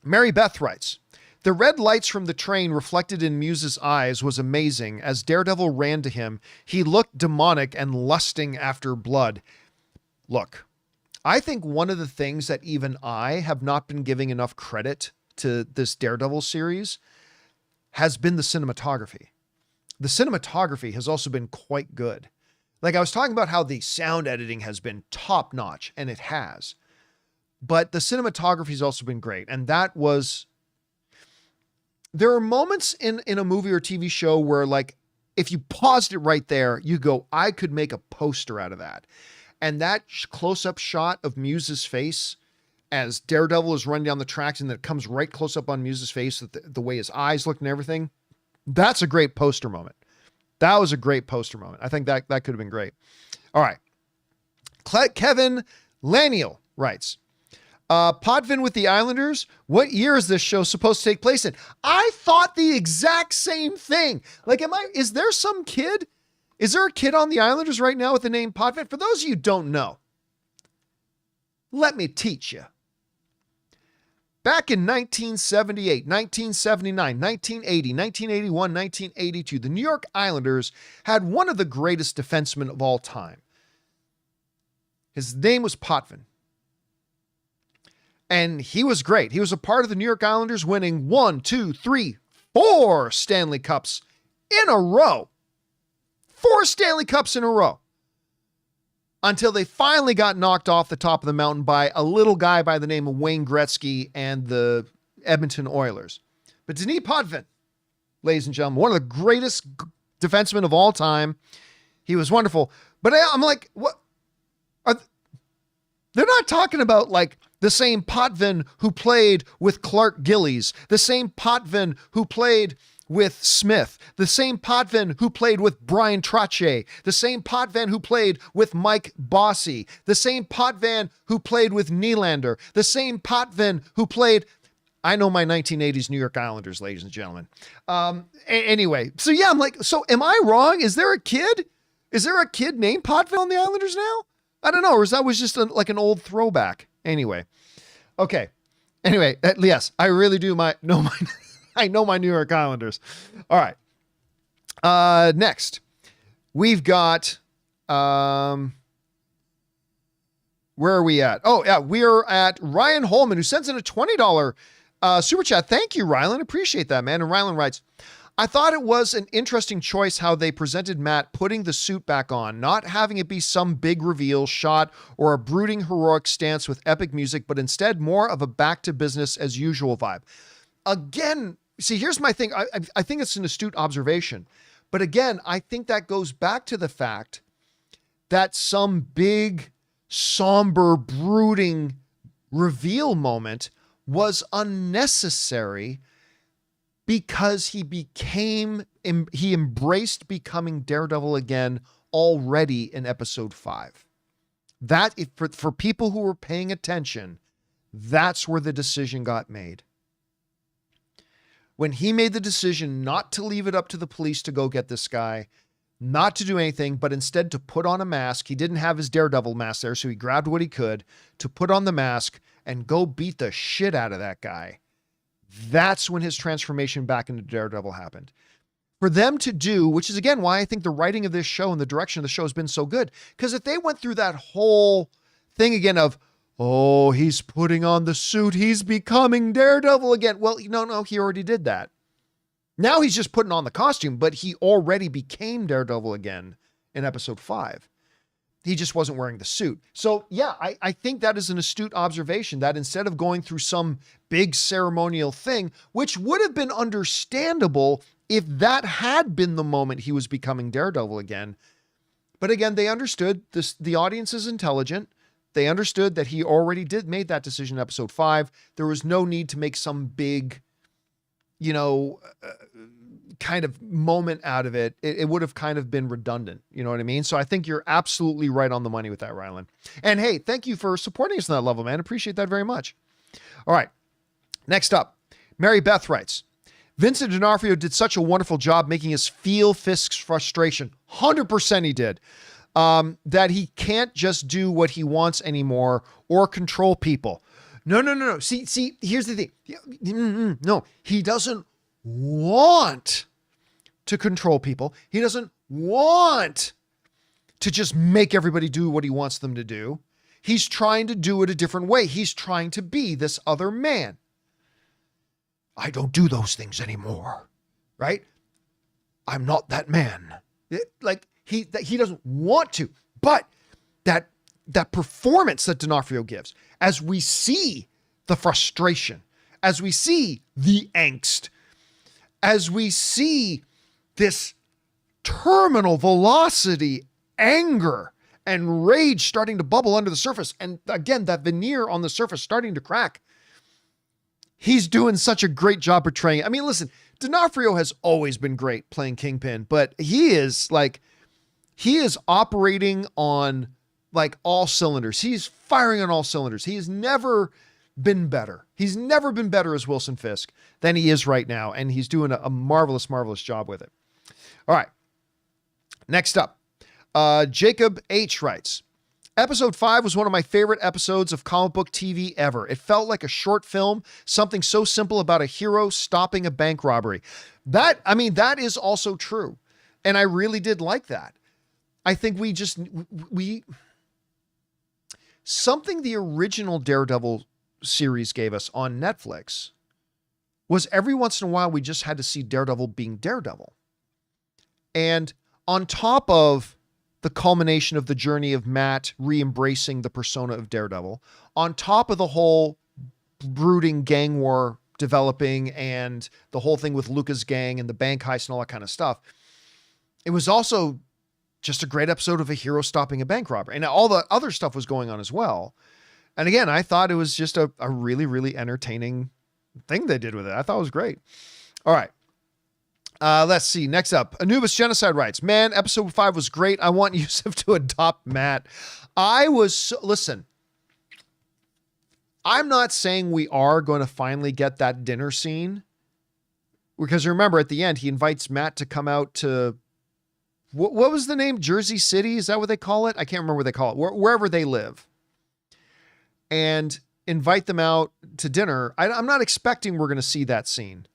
Mary Beth writes, the red lights from the train reflected in Muse's eyes was amazing. As Daredevil ran to him, he looked demonic and lusting after blood. Look, I think one of the things that even I have not been giving enough credit to this Daredevil series has been the cinematography. The cinematography has also been quite good. Like I was talking about how the sound editing has been top notch, and it has, but the cinematography has also been great. And there are moments in a movie or TV show where, like, if you paused it right there, you go, I could make a poster out of that. And that close-up shot of Muse's face as Daredevil is running down the tracks, and that comes right close up on Muse's face, the way his eyes look and everything, that's a great poster moment. That was a great poster moment. I think that could have been great. All right. Kevin Laniel writes, Potvin with the Islanders, what year is this show supposed to take place in? I thought the exact same thing. Like, is there a kid on the Islanders right now with the name Potvin? For those of you who don't know, let me teach you. Back in 1978, 1979, 1980, 1981, 1982, the New York Islanders had one of the greatest defensemen of all time. His name was Potvin. And he was great. He was a part of the New York Islanders winning 1, 2, 3, 4 Stanley Cups in a row. 4 Stanley Cups in a row. Until they finally got knocked off the top of the mountain by a little guy by the name of Wayne Gretzky and the Edmonton Oilers. But Denis Potvin, ladies and gentlemen, one of the greatest defensemen of all time. He was wonderful. But I'm like, what? They're not talking about like the same Potvin who played with Clark Gillies, the same Potvin who played with Smith, the same Potvin who played with Brian Trottier, the same Potvin who played with Mike Bossy, the same Potvin who played with Nylander, the same Potvin who played... I know my 1980s New York Islanders, ladies and gentlemen. Anyway, so yeah, I'm like, so am I wrong? Is there a kid? Is there a kid named Potvin on the Islanders now? I don't know. Or is that was just like an old throwback? Anyway. Okay. Anyway, yes, I really do know my I know my New York Islanders. All right. Next, we've got where are we at? Oh, yeah, we're at Ryan Holman, who sends in a $20 super chat. Thank you, Rylan. Appreciate that, man. And Rylan writes, I thought it was an interesting choice how they presented Matt putting the suit back on, not having it be some big reveal shot or a brooding heroic stance with epic music, but instead more of a back to business as usual vibe. Again, see, here's my thing. I think it's an astute observation. But again, I think that goes back to the fact that some big, somber, brooding reveal moment was unnecessary because he embraced becoming Daredevil again already in episode 5. That, for people who were paying attention, that's where the decision got made. When he made the decision not to leave it up to the police to go get this guy, not to do anything, but instead to put on a mask. He didn't have his Daredevil mask there, so he grabbed what he could to put on the mask and go beat the shit out of that guy. That's when his transformation back into Daredevil happened. For them to do, which is again why I think the writing of this show and the direction of the show has been so good, because if they went through that whole thing again of, oh, he's putting on the suit, he's becoming Daredevil again. Well, no, he already did that. Now he's just putting on the costume, but he already became Daredevil again in episode 5. He just wasn't wearing the suit. So yeah, I think that is an astute observation that instead of going through some big ceremonial thing, which would have been understandable if that had been the moment he was becoming Daredevil again. But again, they understood this. The audience is intelligent. They understood that he already made that decision in episode 5. There was no need to make some big, kind of moment out of it. It would have kind of been redundant. You know what I mean? So I think you're absolutely right on the money with that, Rylan. And hey, thank you for supporting us on that level, man. Appreciate that very much. All right. Next up, Mary Beth writes, Vincent D'Onofrio did such a wonderful job making us feel Fisk's frustration. 100% he did. That he can't just do what he wants anymore or control people. No. See, here's the thing. No, he doesn't want to control people. He doesn't want to just make everybody do what he wants them to do. He's trying to do it a different way. He's trying to be this other man. I don't do those things anymore, right? I'm not that man. He doesn't want to, but that performance that D'Onofrio gives, as we see the frustration, as we see the angst, as we see this terminal velocity, anger, and rage starting to bubble under the surface, and again, that veneer on the surface starting to crack, he's doing such a great job portraying it. I mean, listen, D'Onofrio has always been great playing Kingpin, but he is operating on like all cylinders. He's firing on all cylinders. He has never been better. He's never been better as Wilson Fisk than he is right now. And he's doing a marvelous, marvelous job with it. All right. Next up, Jacob H writes, Episode 5 was one of my favorite episodes of comic book TV ever. It felt like a short film, something so simple about a hero stopping a bank robbery. That is also true. And I really did like that. I think something the original Daredevil series gave us on Netflix was every once in a while we just had to see Daredevil being Daredevil. And on top of the culmination of the journey of Matt re-embracing the persona of Daredevil, on top of the whole brooding gang war developing and the whole thing with Luca's gang and the bank heist and all that kind of stuff, it was also just a great episode of a hero stopping a bank robber. And all the other stuff was going on as well. And again, I thought it was just a really, really entertaining thing they did with it. I thought it was great. All right. Let's see. Next up, Anubis Genocide writes, man, episode 5 was great. I want Yusuf to adopt Matt. Listen, I'm not saying we are going to finally get that dinner scene, because remember at the end, he invites Matt to come out to, what was the name? Jersey City? Is that what they call it? I can't remember what they call it. Wherever they live. And invite them out to dinner. I'm not expecting we're going to see that scene,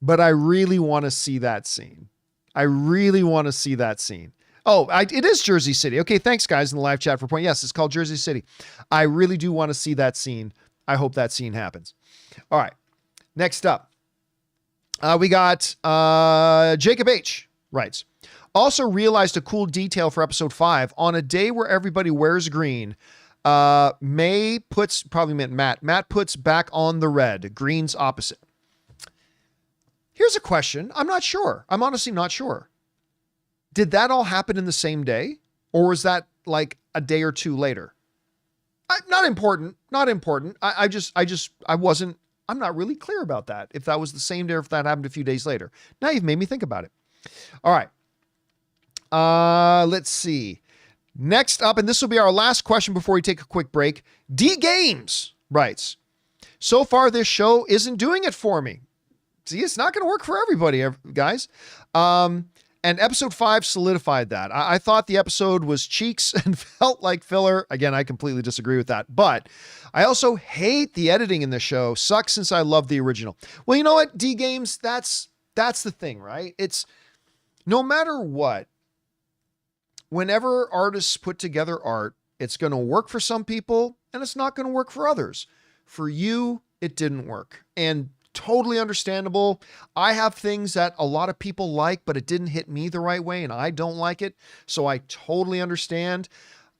but I really want to see that scene. I really want to see that scene. Oh, it is Jersey City. Okay, thanks guys in the live chat for pointing. Yes, it's called Jersey City. I really do want to see that scene. I hope that scene happens. All right, next up, we got Jacob H. writes, also realized a cool detail for episode 5. On a day where everybody wears green, May puts, probably meant Matt puts back on the red, green's opposite. Here's a question. I'm not sure. I'm honestly not sure. Did that all happen in the same day? Or was that like a day or two later? Not important. I'm not really clear about that. If that was the same day or if that happened a few days later. Now you've made me think about it. All right. Let's see. Next up, and this will be our last question before we take a quick break. D Games writes, so far this show isn't doing it for me. See, it's not going to work for everybody, guys. And episode 5 solidified that. I thought the episode was cheeks and felt like filler. Again, I completely disagree with that. But I also hate the editing in the show. Sucks since I love the original. Well, you know what, D Games, that's the thing, right? It's no matter what, whenever artists put together art, it's going to work for some people and it's not going to work for others. For you, it didn't work. And totally understandable. I have things that a lot of people like, but it didn't hit me the right way and I don't like it. So I totally understand.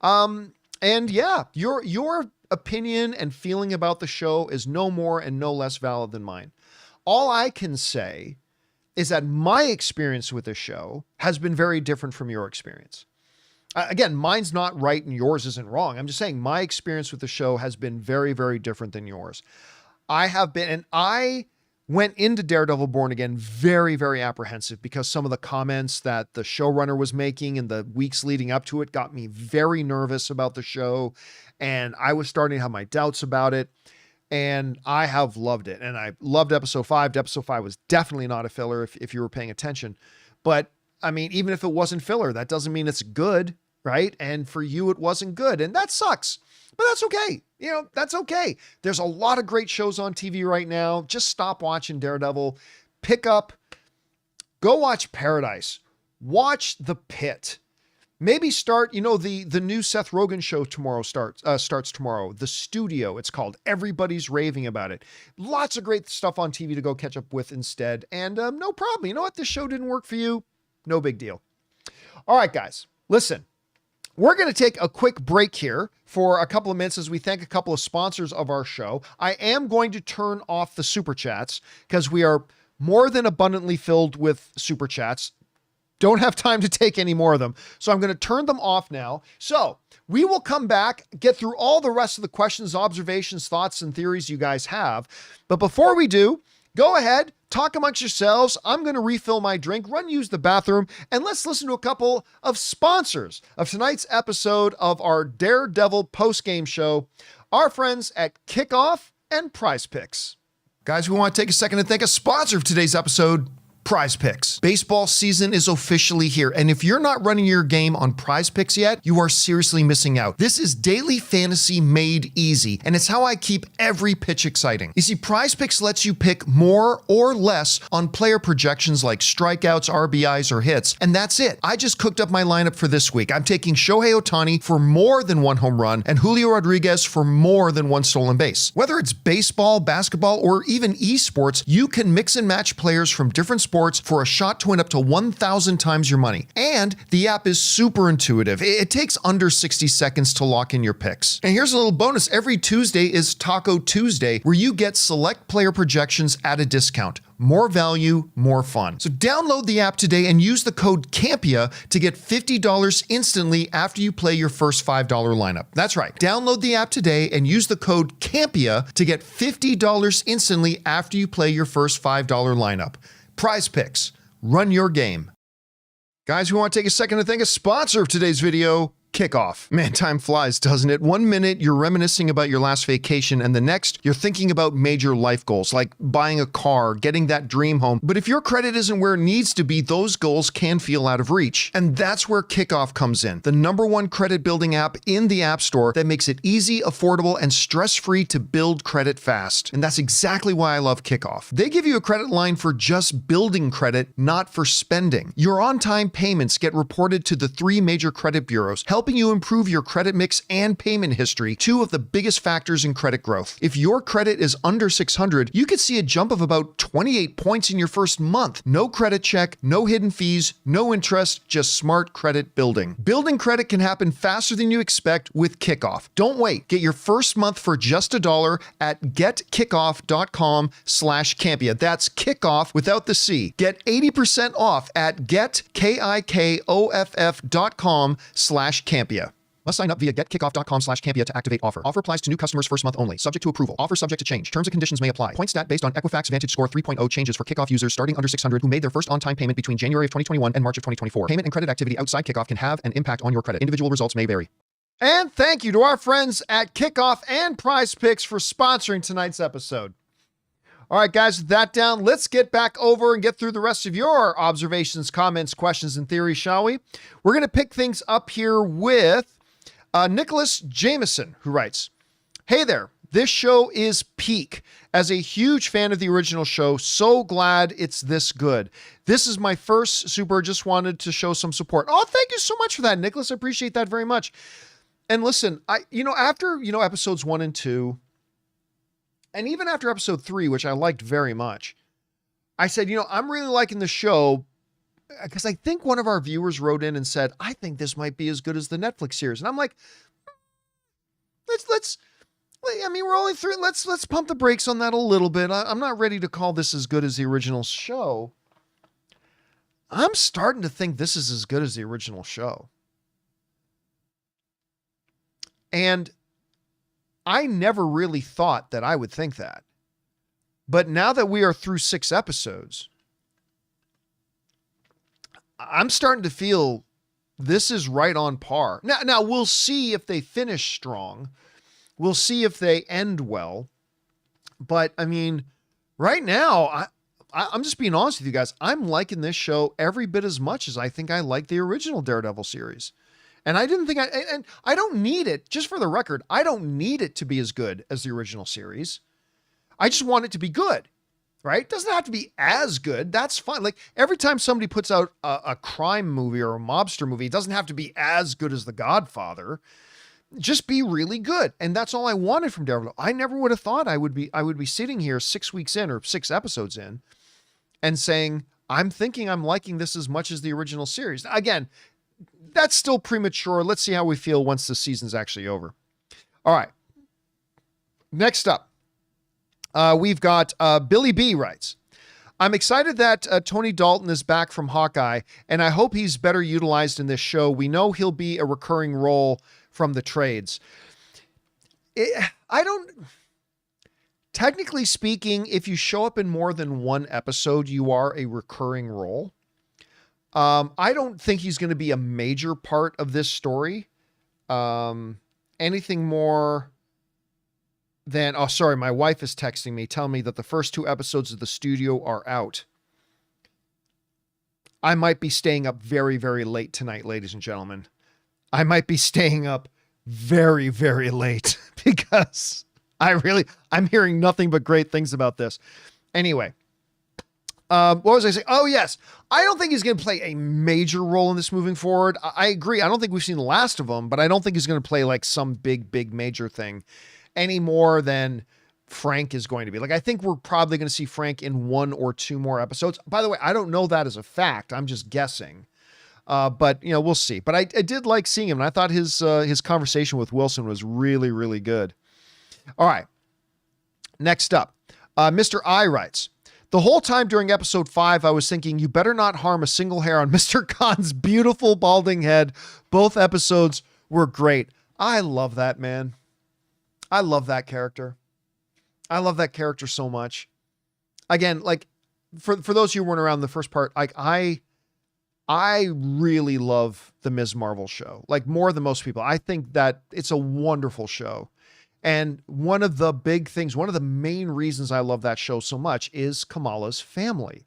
And yeah, your opinion and feeling about the show is no more and no less valid than mine. All I can say is that my experience with the show has been very different from your experience. Again, mine's not right and yours isn't wrong. I'm just saying my experience with the show has been very, very different than yours. I went into Daredevil Born Again very, very apprehensive because some of the comments that the showrunner was making in the weeks leading up to it got me very nervous about the show. And I was starting to have my doubts about it. And I have loved it. And I loved episode 5. Episode 5 was definitely not a filler if you were paying attention. But I mean, even if it wasn't filler, that doesn't mean it's good, right? And for you, it wasn't good. And that sucks. But that's okay. You know, that's okay. There's a lot of great shows on TV right now. Just stop watching Daredevil. Pick up. Go watch Paradise. Watch The Pit. Maybe start, the new Seth Rogen show tomorrow starts tomorrow. The Studio, it's called. Everybody's raving about it. Lots of great stuff on TV to go catch up with instead. And no problem. You know what? This show didn't work for you. No big deal. All right, guys, listen. We're going to take a quick break here for a couple of minutes as we thank a couple of sponsors of our show. I am going to turn off the super chats because we are more than abundantly filled with super chats. Don't have time to take any more of them. So I'm going to turn them off now. So we will come back, get through all the rest of the questions, observations, thoughts, and theories you guys have. But before we do, go ahead, talk amongst yourselves. I'm going to refill my drink, use the bathroom, and let's listen to a couple of sponsors of tonight's episode of our Daredevil post-game show, our friends at Kikoff and PrizePicks. Guys, we want to take a second to thank a sponsor of today's episode, PrizePicks. Baseball season is officially here, and if you're not running your game on PrizePicks yet, you are seriously missing out. This is daily fantasy made easy, and it's how I keep every pitch exciting. You see, PrizePicks lets you pick more or less on player projections like strikeouts, RBIs, or hits, and that's it. I just cooked up my lineup for this week. I'm taking Shohei Ohtani for more than 1 home run and Julio Rodriguez for more than 1 stolen base. Whether it's baseball, basketball, or even esports, you can mix and match players from different sports for a shot to win up to 1,000 times your money. And the app is super intuitive. It takes under 60 seconds to lock in your picks. And here's a little bonus. Every Tuesday is Taco Tuesday, where you get select player projections at a discount. More value, more fun. So download the app today and use the code Campea to get $50 instantly after you play your first $5 lineup. That's right. Download the app today and use the code Campea to get $50 instantly after you play your first $5 lineup. PrizePicks. Run your game. Guys, we want to take a second to thank a sponsor of today's video, Kickoff. Man, time flies, doesn't it? 1 minute you're reminiscing about your last vacation, and the next you're thinking about major life goals like buying a car, getting that dream home. But if your credit isn't where it needs to be, those goals can feel out of reach. And that's where Kickoff comes in, the #1 credit building app in the App Store that makes it easy, affordable, and stress-free to build credit fast. And that's exactly why I love Kickoff. They give you a credit line for just building credit, not for spending. Your on-time payments get reported to the 3 major credit bureaus, helping you improve your credit mix and payment history, 2 of the biggest factors in credit growth. If your credit is under 600, you could see a jump of about 28 points in your first month. No credit check, no hidden fees, no interest, just smart credit building. Building credit can happen faster than you expect with Kickoff. Don't wait. Get your first month for just $1 at getkickoff.com/Campea. That's Kickoff without the C. Get 80% off at getkickoff.com/Campea. Must sign up via getkickoff.com/Campea to activate offer. Offer applies to new customers first month only, subject to approval. Offer subject to change. Terms and conditions may apply. Point stat based on Equifax Vantage Score 3.0 changes for Kickoff users starting under 600 who made their first on-time payment between January of 2021 and March of 2024. Payment and credit activity outside Kickoff can have an impact on your credit. Individual results may vary. And thank you to our friends at Kickoff and PrizePicks for sponsoring tonight's episode. All right, guys, with that down, let's get back over and get through the rest of your observations, comments, questions, and theories, shall we? We're going to pick things up here with Nicholas Jameson, who writes, "Hey there, this show is peak. As a huge fan of the original show, so glad it's this good. This is my first super, just wanted to show some support." Oh, thank you so much for that, Nicholas. I appreciate that very much. And listen, after episodes 1 and 2, and even after episode 3, which I liked very much, I said, I'm really liking the show, because I think one of our viewers wrote in and said, I think this might be as good as the Netflix series. And I'm like, we're only through. Let's pump the brakes on that a little bit. I'm not ready to call this as good as the original show. I'm starting to think this is as good as the original show. And I never really thought that I would think that. But now that we are through 6 episodes, I'm starting to feel this is right on par. Now we'll see if they finish strong. We'll see if they end well. But right now, I'm just being honest with you guys. I'm liking this show every bit as much as I think I like the original Daredevil series. And I didn't think and I don't need it, just for the record, I don't need it to be as good as the original series. I just want it to be good. Right? It doesn't have to be as good. That's fine. Like every time somebody puts out a crime movie or a mobster movie, it doesn't have to be as good as The Godfather. Just be really good. And that's all I wanted from Daredevil. I never would have thought I would be sitting here 6 weeks in or 6 episodes in and saying, I'm thinking I'm liking this as much as the original series. Again, that's still premature. Let's see how we feel once the season's actually over. All right. Next up. We've got Billy B writes, "I'm excited that Tony Dalton is back from Hawkeye, and I hope he's better utilized in this show. We know he'll be a recurring role from the trades." Technically speaking, if you show up in more than 1 episode, you are a recurring role. I don't think he's going to be a major part of this story. Anything more than, my wife is texting me, telling me that the first 2 episodes of The Studio are out. I might be staying up very, very late tonight, ladies and gentlemen. I might be staying up very, very late because I'm hearing nothing but great things about this. Anyway, what was I saying? Oh, yes. I don't think he's going to play a major role in this moving forward. I agree. I don't think we've seen the last of him, but I don't think he's going to play like some big major thing any more than Frank is going to be. Like, I think we're probably going to see Frank in 1 or 2 more episodes. By the way, I don't know that as a fact. I'm just guessing. But we'll see. But I did like seeing him, and I thought his conversation with Wilson was really, really good. All right. Next up, Mr. I writes, "The whole time during episode 5, I was thinking, you better not harm a single hair on Mr. Khan's beautiful balding head. Both episodes were great." I love that, man. I love that character. I love that character so much. Again, like for those of you who weren't around the first part, like I I really love the Ms. Marvel show, like more than most people. I think that it's a wonderful show. And one of the big things, one of the main reasons I love that show so much is Kamala's family,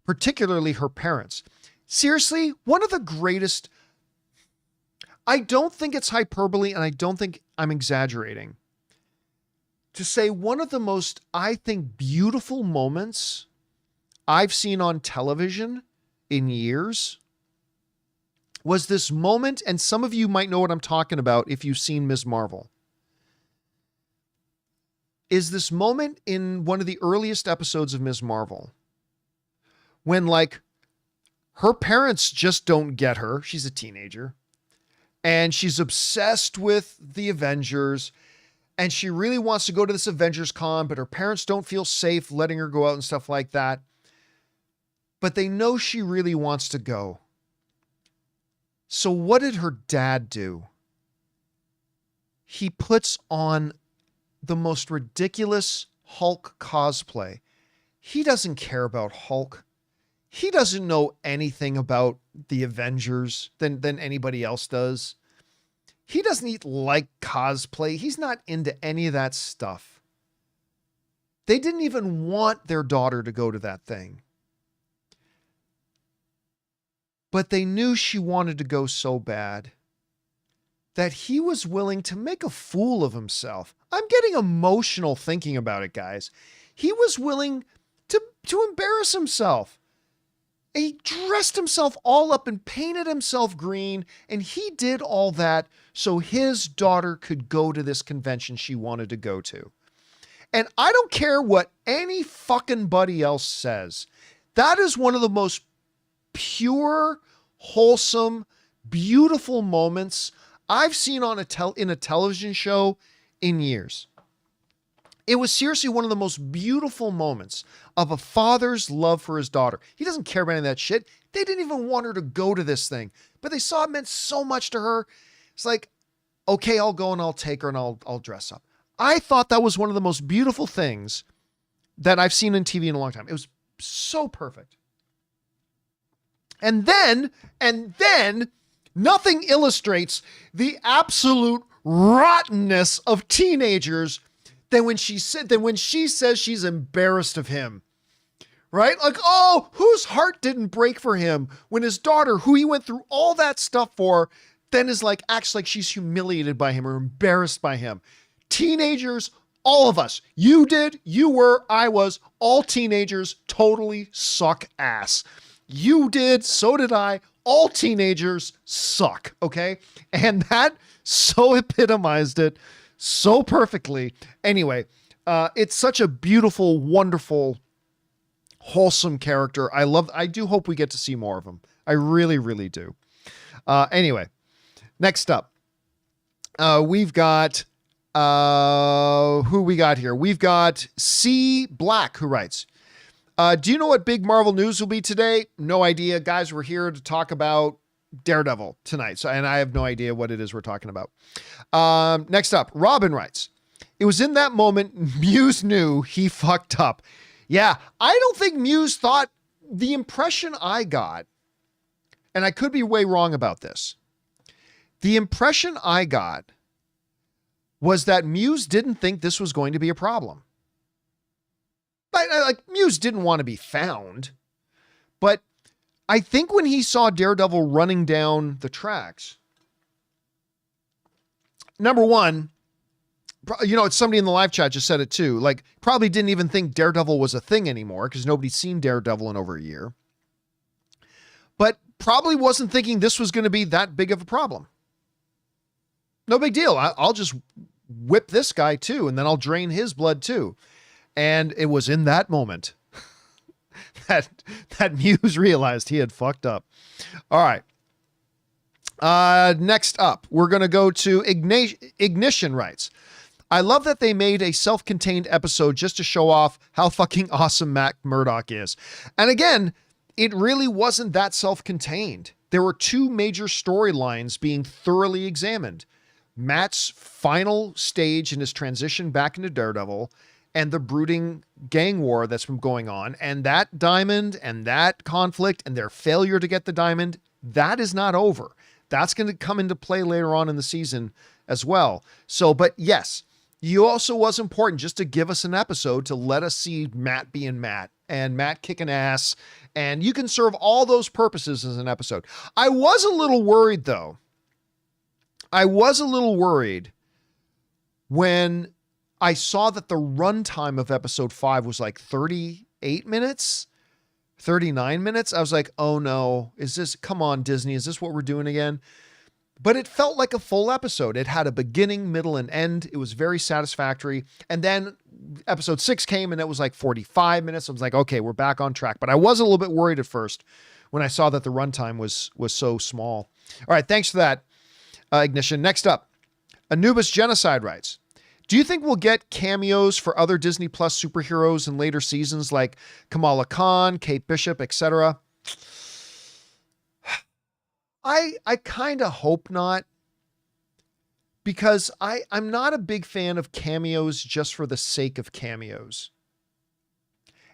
particularly her parents. Seriously, one of the greatest. I don't think it's hyperbole, and I don't think I'm exaggerating to say one of the most, I think, beautiful moments I've seen on television in years was this moment, and some of you might know what I'm talking about if you've seen Ms. Marvel, is this moment in one of the earliest episodes of Ms. Marvel when, like, her parents just don't get her. She's a teenager and she's obsessed with the Avengers and she really wants to go to this Avengers con, but her parents don't feel safe letting her go out and stuff like that. But they know she really wants to go. So what did her dad do? He puts on the most ridiculous Hulk cosplay. He doesn't care about Hulk. He doesn't know anything about the Avengers than anybody else does. He doesn't like cosplay. He's not into any of that stuff. They didn't even want their daughter to go to that thing. But they knew she wanted to go so bad that he was willing to make a fool of himself. I'm getting emotional thinking about it, guys. He was willing to embarrass himself. He dressed himself all up and painted himself green, and he did all that so his daughter could go to this convention she wanted to go to. And I don't care what any fucking buddy else says. That is one of the most pure, wholesome, beautiful moments I've seen on in a television show in years. It was seriously one of the most beautiful moments of a father's love for his daughter. He doesn't care about any of that shit. They didn't even want her to go to this thing, but they saw it meant so much to her. It's like, okay, I'll go and I'll take her and I'll dress up. I thought that was one of the most beautiful things that I've seen in TV in a long time. It was so perfect. And then nothing illustrates the absolute rottenness of teenagers than when she says she's embarrassed of him. Right? Like, oh, whose heart didn't break for him when his daughter, who he went through all that stuff for, then is like, acts like she's humiliated by him or embarrassed by him. Teenagers, all of us, you did, you were, I was, all teenagers totally suck ass. You did, so did I. All teenagers suck, okay? And that so epitomized it so perfectly. Anyway, it's such a beautiful, wonderful, wholesome character. I do hope we get to see more of him. I really, really do. Anyway, next up, we've got, who we got here? We've got C Black, who writes, do you know what big Marvel news will be today? No idea. Guys, we're here to talk about Daredevil tonight. And I have no idea what it is we're talking about. Next up, Robin writes, it was in that moment Muse knew he fucked up. Yeah, I don't think Muse thought. The impression I got, and I could be way wrong about this, the impression I got was that Muse didn't think this was going to be a problem. Like, Muse didn't want to be found, but I think when he saw Daredevil running down the tracks, number one, it's somebody in the live chat just said it too. Like, probably didn't even think Daredevil was a thing anymore because nobody's seen Daredevil in over a year. But probably wasn't thinking this was going to be that big of a problem. No big deal. I'll just whip this guy too, and then I'll drain his blood too. And it was in that moment that Muse realized he had fucked up. All right. Next up, we're going to go to Ignition writes, I love that they made a self-contained episode just to show off how fucking awesome Matt Murdock is. And again, it really wasn't that self-contained. There were two major storylines being thoroughly examined. Matt's final stage in his transition back into Daredevil and the brooding gang war that's been going on, and that diamond and that conflict and their failure to get the diamond, that is not over. That's going to come into play later on in the season as well. So, but yes, you also was important just to give us an episode to let us see Matt being Matt and Matt kicking ass, and you can serve all those purposes as an episode. I was a little worried though. I was a little worried when I saw that the runtime of episode 5 was like 38 minutes, 39 minutes. I was like, oh no, come on, Disney, is this what we're doing again? But it felt like a full episode. It had a beginning, middle, and end. It was very satisfactory. And then episode 6 came and it was like 45 minutes. I was like, okay, we're back on track. But I was a little bit worried at first when I saw that the runtime was so small. All right, thanks for that, Ignition. Next up, Anubis Genocide writes, do you think we'll get cameos for other Disney Plus superheroes in later seasons like Kamala Khan, Kate Bishop, etc.? I kind of hope not, because I'm not a big fan of cameos just for the sake of cameos.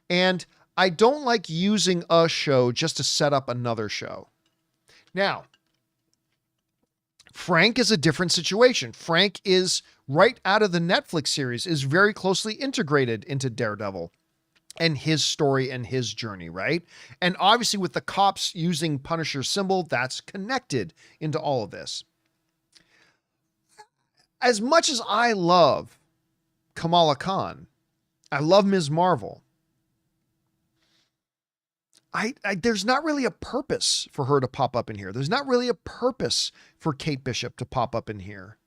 And I don't like using a show just to set up another show. Now, Frank is a different situation. Frank is right out of the Netflix series, is very closely integrated into Daredevil and his story and his journey, right? And obviously with the cops using Punisher's symbol, that's connected into all of this. As much as I love Kamala Khan, I love Ms. Marvel, there's not really a purpose for her to pop up in here. There's not really a purpose for Kate Bishop to pop up in here.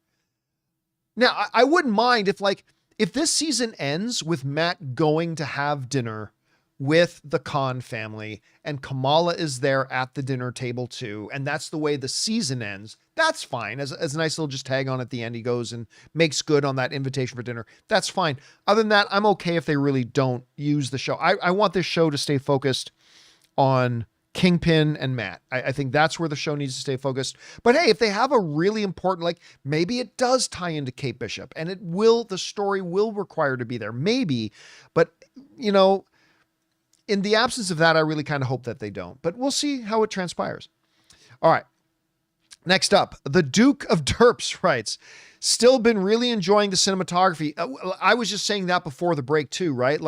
Now, I wouldn't mind if this season ends with Matt going to have dinner with the Khan family and Kamala is there at the dinner table too, and that's the way the season ends, that's fine. As a nice little just tag on at the end, he goes and makes good on that invitation for dinner. That's fine. Other than that, I'm okay if they really don't use the show. I want this show to stay focused on Kingpin and Matt. I think that's where the show needs to stay focused. But hey, if they have a really important, maybe it does tie into Kate Bishop and the story will require to be there. Maybe, but in the absence of that, I really kind of hope that they don't, but we'll see how it transpires. All right. Next up, the Duke of Derps writes, still been really enjoying the cinematography. I was just saying that before the break too, right?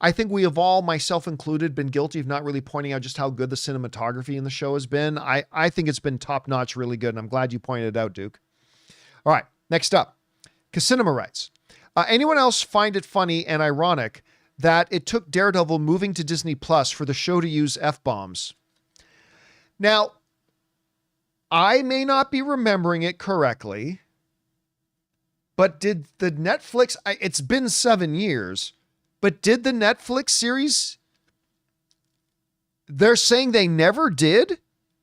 I think we have all, myself included, been guilty of not really pointing out just how good the cinematography in the show has been. I think it's been top-notch, really good, and I'm glad you pointed it out, Duke. All right, next up, Casinema writes, anyone else find it funny and ironic that it took Daredevil moving to Disney Plus for the show to use F-bombs? Now, I may not be remembering it correctly, but did the Netflix, it's been 7 years, but did the Netflix series, they're saying they never did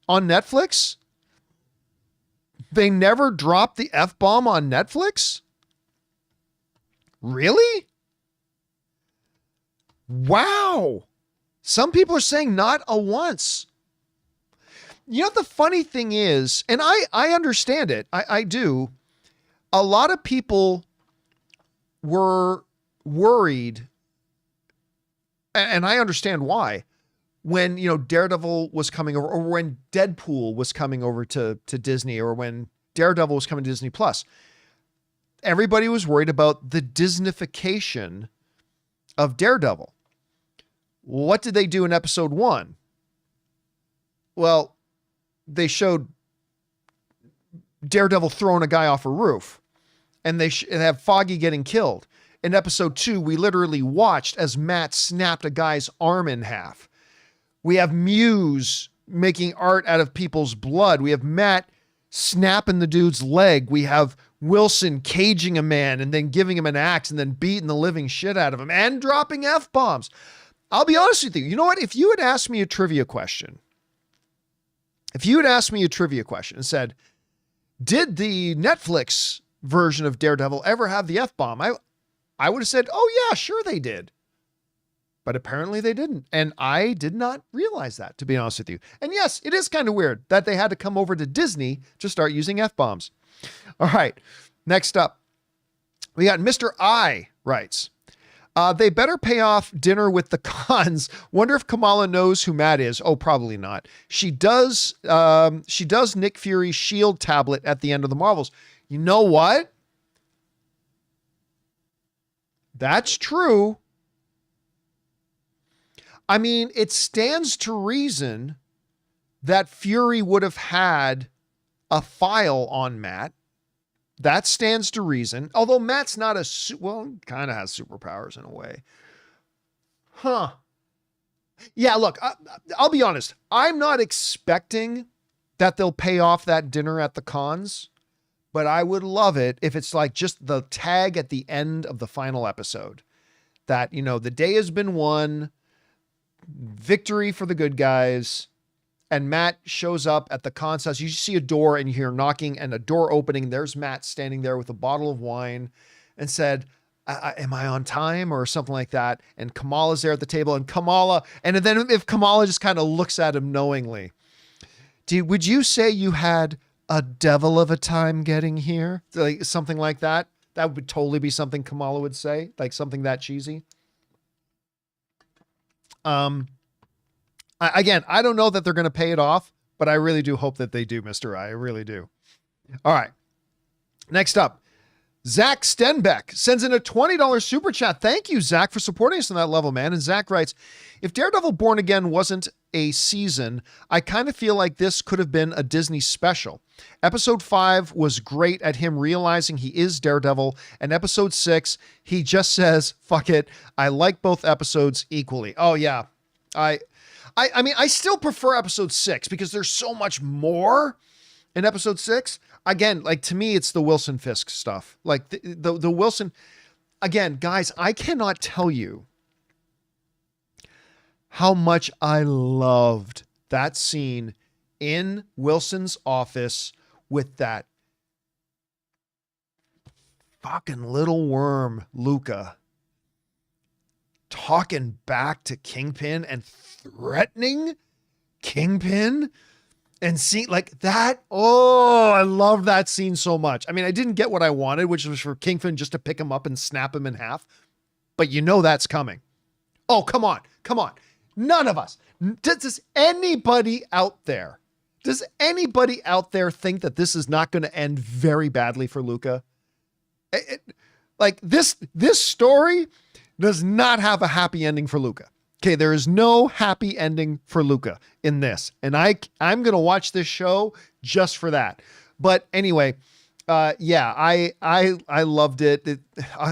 on Netflix? They never dropped the F-bomb on Netflix? Really? Wow. Some people are saying not a once. You know, the funny thing is, and I understand it. I do. A lot of people were worried, and I understand why, when, Daredevil was coming over, or when Deadpool was coming over to Disney, or when Daredevil was coming to Disney Plus. Everybody was worried about the Disneyfication of Daredevil. What did they do in episode 1? Well, they showed Daredevil throwing a guy off a roof, and they have Foggy getting killed. In episode 2, we literally watched as Matt snapped a guy's arm in half. We have Muse making art out of people's blood. We have Matt snapping the dude's leg. We have Wilson caging a man and then giving him an axe and then beating the living shit out of him and dropping F-bombs. I'll be honest with you. You know what? If you had asked me a trivia question, and said, did the Netflix version of Daredevil ever have the F-bomb? I would have said, oh yeah, sure they did. But apparently they didn't. And I did not realize that, to be honest with you. And yes, it is kind of weird that they had to come over to Disney to start using F-bombs. All right, next up, we got Mr. I writes, They better pay off dinner with the cons. Wonder if Kamala knows who Matt is. Oh, probably not. She does. She does Nick Fury's shield tablet at the end of the Marvels. You know what? That's true. I mean, it stands to reason that Fury would have had a file on Matt. That stands to reason. Although Matt's not well, kind of has superpowers in a way. Huh. Yeah, look, I'll be honest. I'm not expecting that they'll pay off that dinner at the cons, but I would love it if it's like just the tag at the end of the final episode that, you know, the day has been won, victory for the good guys. And Matt shows up at the concert. You see a door and you hear knocking and a door opening. There's Matt standing there with a bottle of wine and said, am I on time or something like that? And Kamala's there at the table and then if Kamala just kind of looks at him knowingly, would you say you had a devil of a time getting here? Like something like that. That would totally be something Kamala would say, like something that cheesy. Again, I don't know that they're going to pay it off, but I really do hope that they do, Mr. I really do. All right. Next up, Zach Stenbeck sends in a $20 super chat. Thank you, Zach, for supporting us on that level, man. And Zach writes, if Daredevil Born Again wasn't a season, I kind of feel like this could have been a Disney special. Episode 5 was great at him realizing he is Daredevil. And episode 6, he just says, fuck it. I like both episodes equally. Oh, yeah. I mean, I still prefer episode 6 because there's so much more in episode 6. Again, like to me, it's the Wilson Fisk stuff. Like the Wilson, again, guys, I cannot tell you how much I loved that scene in Wilson's office with that fucking little worm, Luca, talking back to Kingpin and threatening Kingpin and see like that. Oh, I love that scene so much. I mean, I didn't get what I wanted, which was for Kingpin just to pick him up and snap him in half, but you know, that's coming. Oh, come on. None of us. Does anybody out there think that this is not going to end very badly for Luca? Like this story does not have a happy ending for Luca. Okay, there is no happy ending for Luca in this. And I'm going to watch this show just for that. But anyway, yeah, I loved it.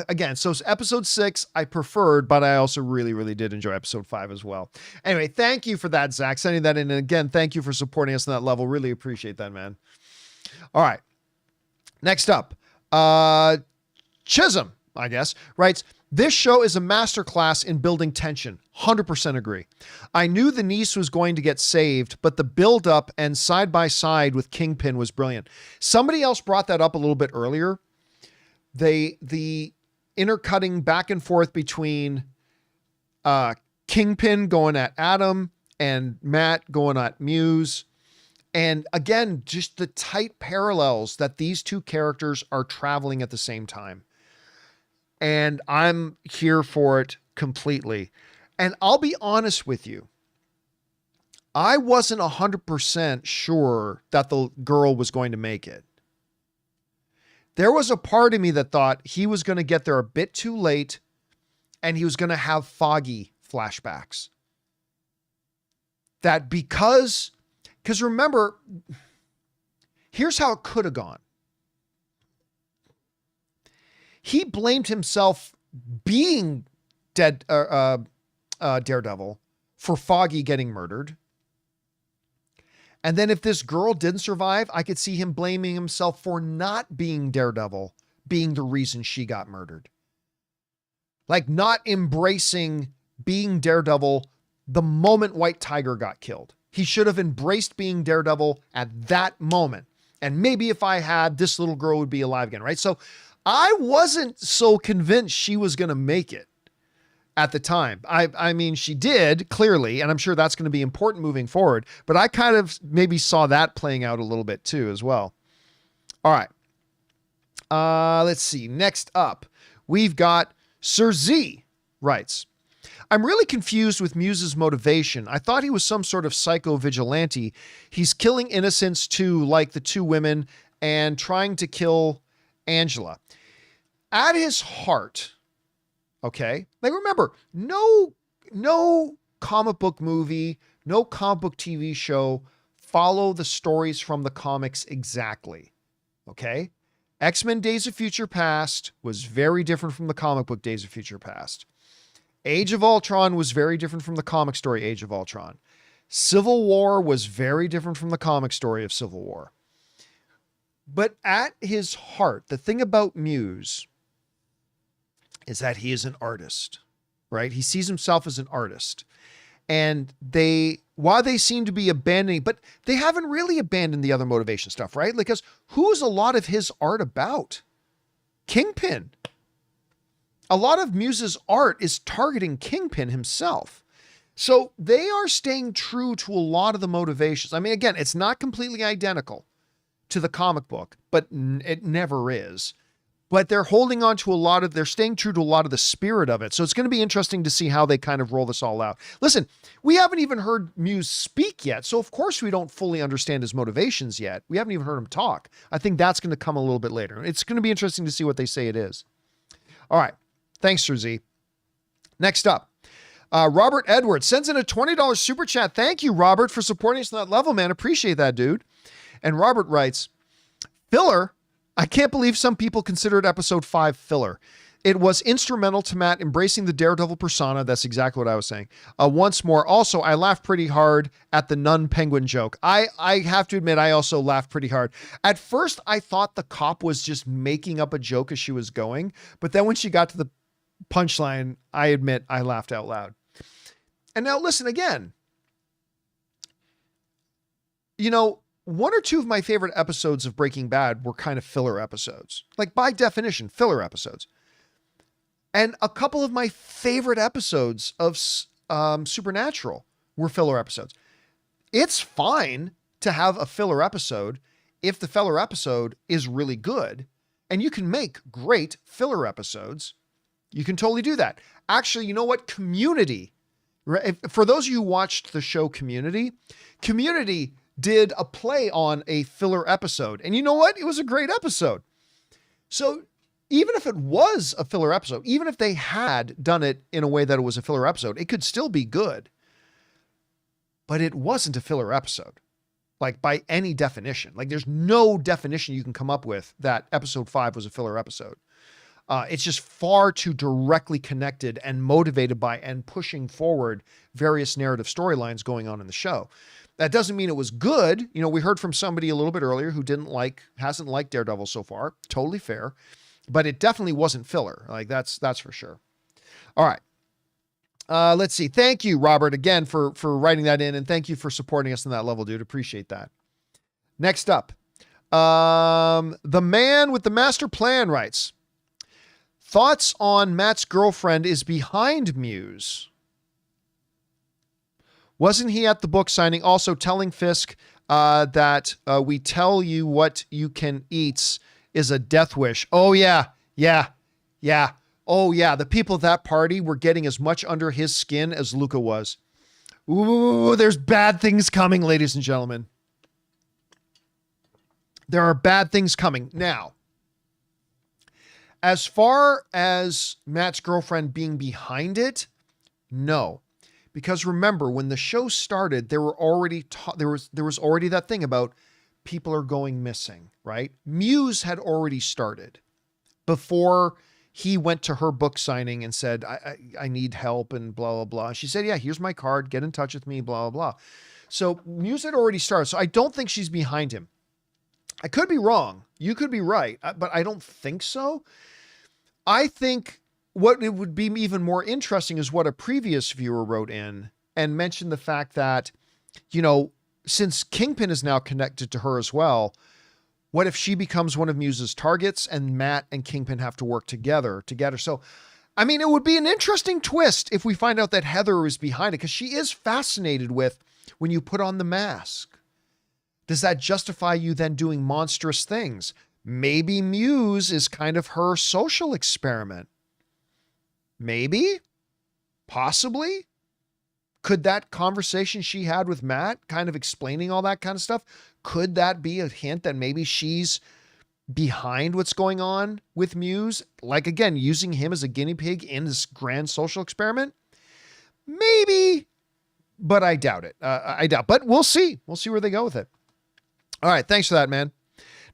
Again, so episode 6 I preferred, but I also really, really did enjoy episode 5 as well. Anyway, thank you for that, Zach, sending that in. And again, thank you for supporting us on that level. Really appreciate that, man. All right. Next up, Chisholm, I guess, writes, this show is a masterclass in building tension. 100% agree. I knew the niece was going to get saved, but the build up and side by side with Kingpin was brilliant. Somebody else brought that up a little bit earlier. The intercutting back and forth between Kingpin going at Adam and Matt going at Muse. And again, just the tight parallels that these two characters are traveling at the same time. And I'm here for it completely. And I'll be honest with you. I wasn't 100% sure that the girl was going to make it. There was a part of me that thought he was going to get there a bit too late and he was going to have Foggy flashbacks. That because remember, here's how it could have gone. He blamed himself being Daredevil for Foggy getting murdered. And then if this girl didn't survive, I could see him blaming himself for not being Daredevil, being the reason she got murdered. Like not embracing being Daredevil the moment White Tiger got killed. He should have embraced being Daredevil at that moment. And maybe if I had, this little girl would be alive again, right? So I wasn't so convinced she was going to make it at the time. I mean, she did clearly, and I'm sure that's going to be important moving forward, but I kind of maybe saw that playing out a little bit too as well. All right. Let's see. Next up, we've got Sir Z writes, I'm really confused with Muse's motivation. I thought he was some sort of psycho vigilante. He's killing innocents too, like the two women, and trying to kill Angela. At his heart, okay, like remember, no comic book movie, no comic book TV show follow the stories from the comics exactly, okay? X-Men Days of Future Past was very different from the comic book Days of Future Past. Age of Ultron was very different from the comic story Age of Ultron. Civil War was very different from the comic story of Civil War. But at his heart, the thing about Muse is that he is an artist, right? He sees himself as an artist. And while they seem to be abandoning, but they haven't really abandoned the other motivation stuff, right? Because who's a lot of his art about? Kingpin. A lot of Muse's art is targeting Kingpin himself. So they are staying true to a lot of the motivations. I mean, again, it's not completely identical to the comic book, but it never is. But they're holding on to they're staying true to a lot of the spirit of it. So it's going to be interesting to see how they kind of roll this all out. Listen, we haven't even heard Muse speak yet. So of course we don't fully understand his motivations yet. We haven't even heard him talk. I think that's going to come a little bit later. It's going to be interesting to see what they say it is. All right. Thanks, Sir Z. Next up, Robert Edwards sends in a $20 super chat. Thank you, Robert, for supporting us on that level, man. Appreciate that, dude. And Robert writes, filler. I can't believe some people considered episode 5 filler. It was instrumental to Matt embracing the Daredevil persona. That's exactly what I was saying. Once more. Also, I laughed pretty hard at the nun penguin joke. I have to admit, I also laughed pretty hard. At first, I thought the cop was just making up a joke as she was going. But then when she got to the punchline, I admit I laughed out loud. And now listen again. You know, one or two of my favorite episodes of Breaking Bad were kind of filler episodes. Like by definition, filler episodes. And a couple of my favorite episodes of Supernatural were filler episodes. It's fine to have a filler episode if the filler episode is really good. And you can make great filler episodes. You can totally do that. Actually, you know what? Community. Right? For those of you who watched the show Community did a play on a filler episode. And you know what? It was a great episode. So even if it was a filler episode, even if they had done it in a way that it was a filler episode, it could still be good. But it wasn't a filler episode. Like by any definition. Like there's no definition you can come up with that episode 5 was a filler episode. It's just far too directly connected and motivated by and pushing forward various narrative storylines going on in the show. That doesn't mean it was good. You know, we heard from somebody a little bit earlier who hasn't liked Daredevil so far. Totally fair. But it definitely wasn't filler. Like that's for sure. All right. Let's see. Thank you, Robert, again for writing that in. And thank you for supporting us on that level, dude. Appreciate that. Next up, the man with the master plan writes, thoughts on Matt's girlfriend is behind Muse. Wasn't he at the book signing also telling Fisk that we tell you what you can eat is a death wish? Oh, yeah. Oh, yeah. The people at that party were getting as much under his skin as Luca was. Ooh, there's bad things coming, ladies and gentlemen. There are bad things coming. Now, as far as Matt's girlfriend being behind it, no. Because remember, when the show started, there was already that thing about people are going missing, right? Muse had already started before he went to her book signing and said, I need help and blah, blah, blah. She said, yeah, here's my card. Get in touch with me, blah, blah, blah. So Muse had already started. So I don't think she's behind him. I could be wrong. You could be right, but I don't think so. I think what it would be even more interesting is what a previous viewer wrote in and mentioned the fact that, you know, since Kingpin is now connected to her as well, what if she becomes one of Muse's targets and Matt and Kingpin have to work together? So, I mean, it would be an interesting twist if we find out that Heather is behind it, because she is fascinated with when you put on the mask. Does that justify you then doing monstrous things? Maybe Muse is kind of her social experiment. Maybe. Possibly. Could that conversation she had with Matt, kind of explaining all that kind of stuff, could that be a hint that maybe she's behind what's going on with Muse? Like, again, using him as a guinea pig in this grand social experiment? Maybe, but I doubt it. But we'll see. We'll see where they go with it. All right. Thanks for that, man.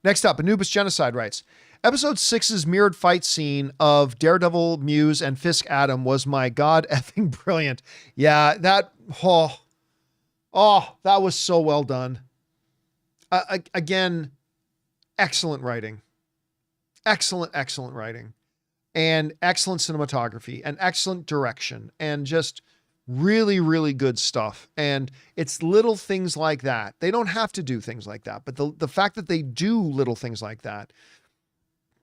Next up, Anubis Genocide writes, Episode 6's mirrored fight scene of Daredevil, Muse, and Fisk Adam was my god effing brilliant. Yeah, that was so well done. Again, excellent writing. Excellent writing. And excellent cinematography and excellent direction and just really, really good stuff. And it's little things like that. They don't have to do things like that, but the fact that they do little things like that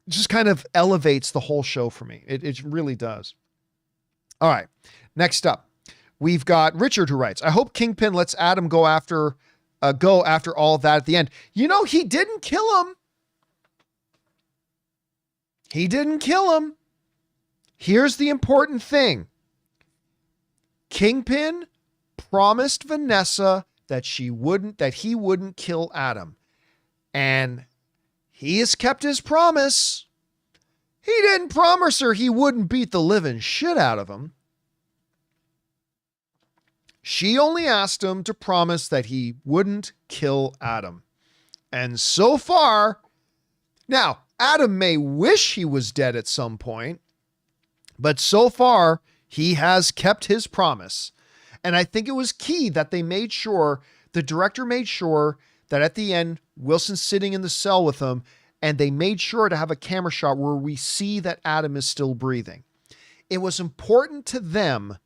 just kind of elevates the whole show for me. It really does. All right. Next up, we've got Richard who writes, I hope Kingpin lets Adam go after all that at the end. You know, he didn't kill him. He didn't kill him. Here's the important thing. Kingpin promised Vanessa that he wouldn't kill Adam. And he has kept his promise. He didn't promise her he wouldn't beat the living shit out of him. She only asked him to promise that he wouldn't kill Adam. And so far, now, Adam may wish he was dead at some point, but so far, he has kept his promise. And I think it was key that the director made sure that at the end, Wilson's sitting in the cell with him, and they made sure to have a camera shot where we see that Adam is still breathing. It was important to them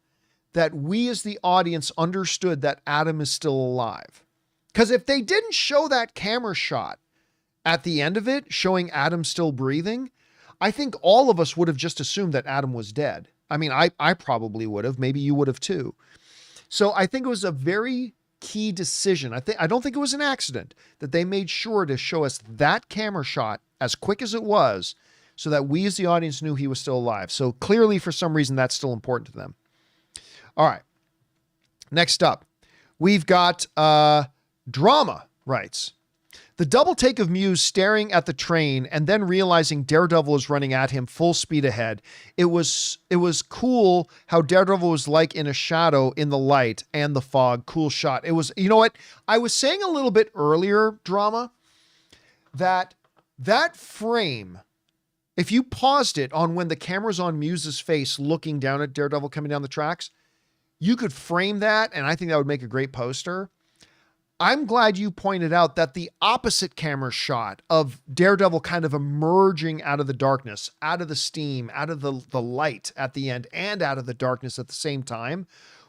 that we as the audience understood that Adam is still alive. Because if they didn't show that camera shot at the end of it, showing Adam still breathing, I think all of us would have just assumed that Adam was dead. I mean, I probably would have. Maybe you would have too. So I think it was a very key decision. I don't think it was an accident that they made sure to show us that camera shot as quick as it was so that we as the audience knew he was still alive. So clearly, for some reason, that's still important to them. All right. Next up, we've got Drama writes, the double take of Muse staring at the train and then realizing Daredevil is running at him full speed ahead. It was cool how Daredevil was like in a shadow in the light and the fog. Cool shot. It was, you know what? I was saying a little bit earlier, Drama, that frame, if you paused it on when the camera's on Muse's face looking down at Daredevil coming down the tracks, you could frame that, and I think that would make a great poster. I'm glad you pointed out that the opposite camera shot of Daredevil kind of emerging out of the darkness, out of the steam, out of the light at the end, and out of the darkness at the same time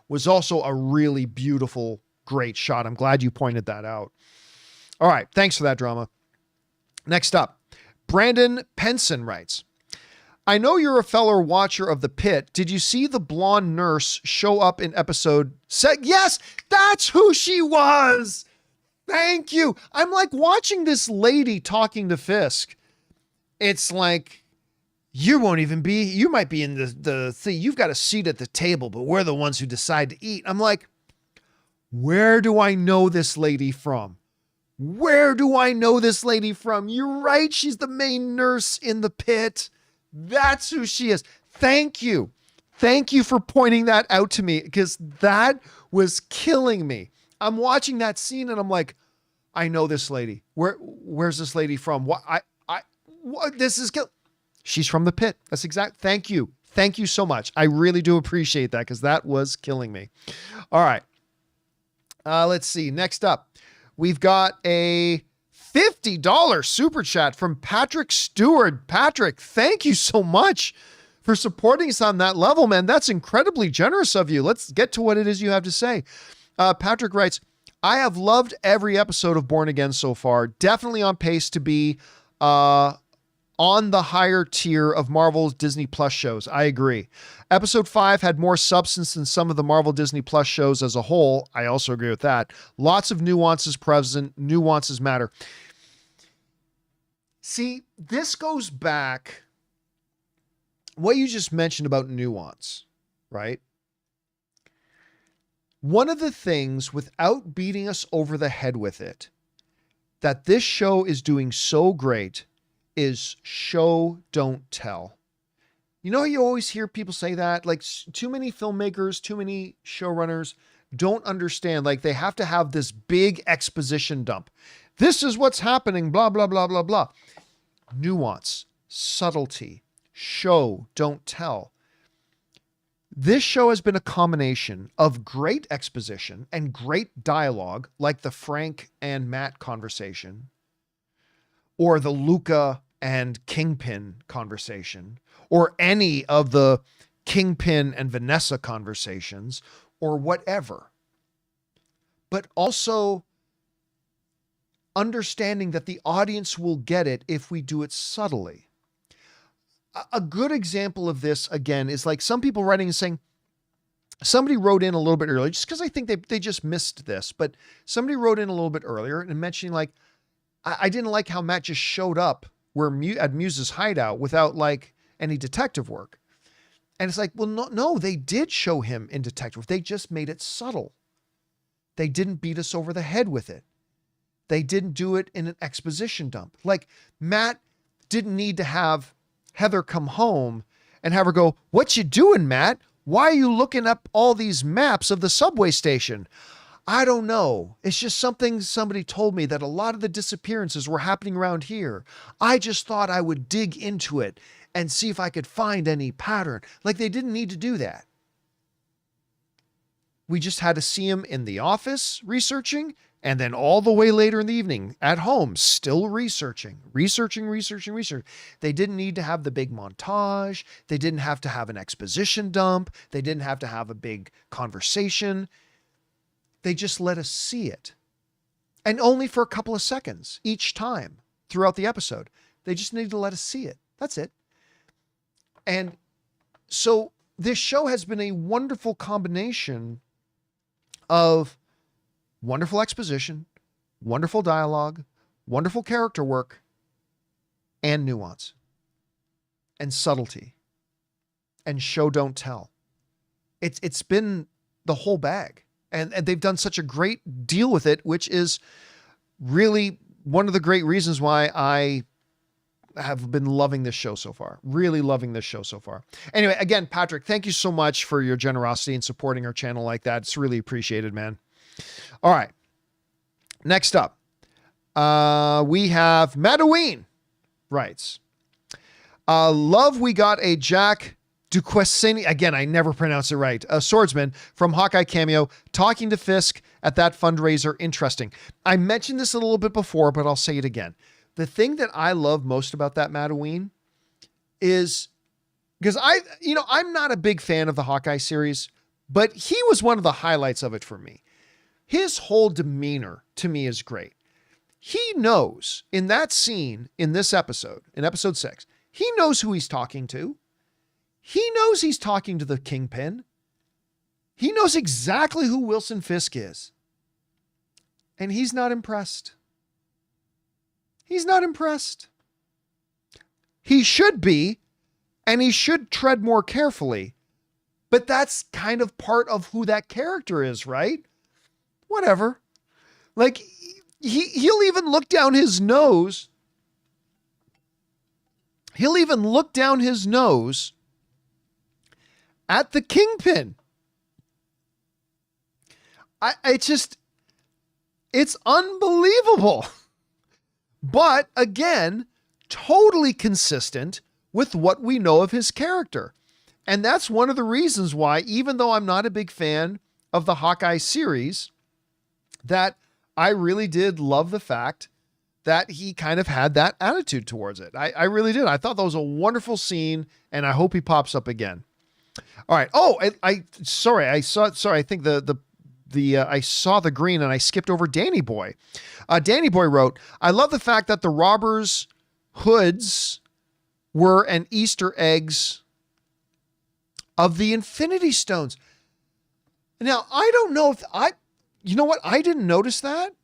was also a really beautiful, great shot. I'm glad you pointed that out. All right. Thanks for that, Drama. Next up, Brandon Penson writes, I know you're a fellow watcher of The Pit. Did you see the blonde nurse show up in episode 6? Yes, that's who she was. Thank you. I'm like watching this lady talking to Fisk. It's like, you might be in the thing. You've got a seat at the table, but we're the ones who decide to eat. I'm like, where do I know this lady from? Where do I know this lady from? You're right. She's the main nurse in The Pit. That's who she is. Thank you. Thank you for pointing that out to me because that was killing me. I'm watching that scene and I'm like, I know this lady. Where's this lady from? She's from The Pit. That's exact. Thank you. Thank you so much. I really do appreciate that because that was killing me. All right. Let's see. Next up, we've got a $50 super chat from Patrick Stewart. Patrick, thank you so much for supporting us on that level, man. That's incredibly generous of you. Let's get to what it is you have to say. Patrick writes, I have loved every episode of Born Again so far. Definitely on pace to be on the higher tier of Marvel's Disney Plus shows. I agree. Episode 5 had more substance than some of the Marvel Disney Plus shows as a whole. I also agree with that. Lots of nuances present. Nuances matter. See, this goes back what you just mentioned about nuance, right? One of the things, without beating us over the head with it, that this show is doing so great is show, don't tell. You know, you always hear people say that, like too many filmmakers, too many showrunners don't understand. Like they have to have this big exposition dump. This is what's happening, blah, blah, blah, blah, blah. Nuance, subtlety, show, don't tell. This show has been a combination of great exposition and great dialogue, like the Frank and Matt conversation, or the Luca and Kingpin conversation, or any of the Kingpin and Vanessa conversations, or whatever. But also understanding that the audience will get it if we do it subtly. A good example of this, again, is like some people writing and saying, somebody wrote in a little bit earlier, just because I think they just missed this, but somebody wrote in a little bit earlier and mentioning like, I didn't like how Matt just showed up at Muse's hideout without like any detective work. And it's like, well, no, they did show him in detective work. They just made it subtle. They didn't beat us over the head with it. They didn't do it in an exposition dump. Like Matt didn't need to have Heather come home and have her go, "What you doing, Matt? Why are you looking up all these maps of the subway station?" I don't know. It's just something somebody told me that a lot of the disappearances were happening around here. I just thought I would dig into it and see if I could find any pattern. Like they didn't need to do that. We just had to see him in the office researching, and then all the way later in the evening at home, still researching. They didn't need to have the big montage. They didn't have to have an exposition dump. They didn't have to have a big conversation. They just let us see it. And only for a couple of seconds each time throughout the episode. They just needed to let us see it. That's it. And so this show has been a wonderful combination of wonderful exposition, wonderful dialogue, wonderful character work, and nuance, and subtlety, and show, don't tell. It's been the whole bag. And they've done such a great deal with it, which is really one of the great reasons why I have been loving this show so far. Really loving this show so far. Anyway, again, Patrick, thank you so much for your generosity in supporting our channel like that. It's really appreciated, man. All right. Next up, we have Madaween writes, love we got a Jack Duquesne, again, I never pronounce it right, a swordsman from Hawkeye cameo talking to Fisk at that fundraiser. Interesting. I mentioned this a little bit before, but I'll say it again. The thing that I love most about that Madaween is because I'm not a big fan of the Hawkeye series, but he was one of the highlights of it for me. His whole demeanor to me is great. He knows in that scene in this episode, in episode 6, he knows who he's talking to. He knows he's talking to the Kingpin. He knows exactly who Wilson Fisk is. And he's not impressed. He's not impressed. He should be, and he should tread more carefully. But that's kind of part of who that character is, right? Whatever. Like, he'll even look down his nose. He'll even look down his nose at the Kingpin. It's unbelievable. But again, totally consistent with what we know of his character. And that's one of the reasons why, even though I'm not a big fan of the Hawkeye series, that I really did love the fact that he kind of had that attitude towards it. I really did. I thought that was a wonderful scene, and I hope he pops up again. All right. Oh, I think I saw the green and I skipped over Danny Boy. Danny Boy wrote, I love the fact that the robbers' hoods were an Easter eggs of the Infinity Stones. Now, I don't know if you know what? I didn't notice that.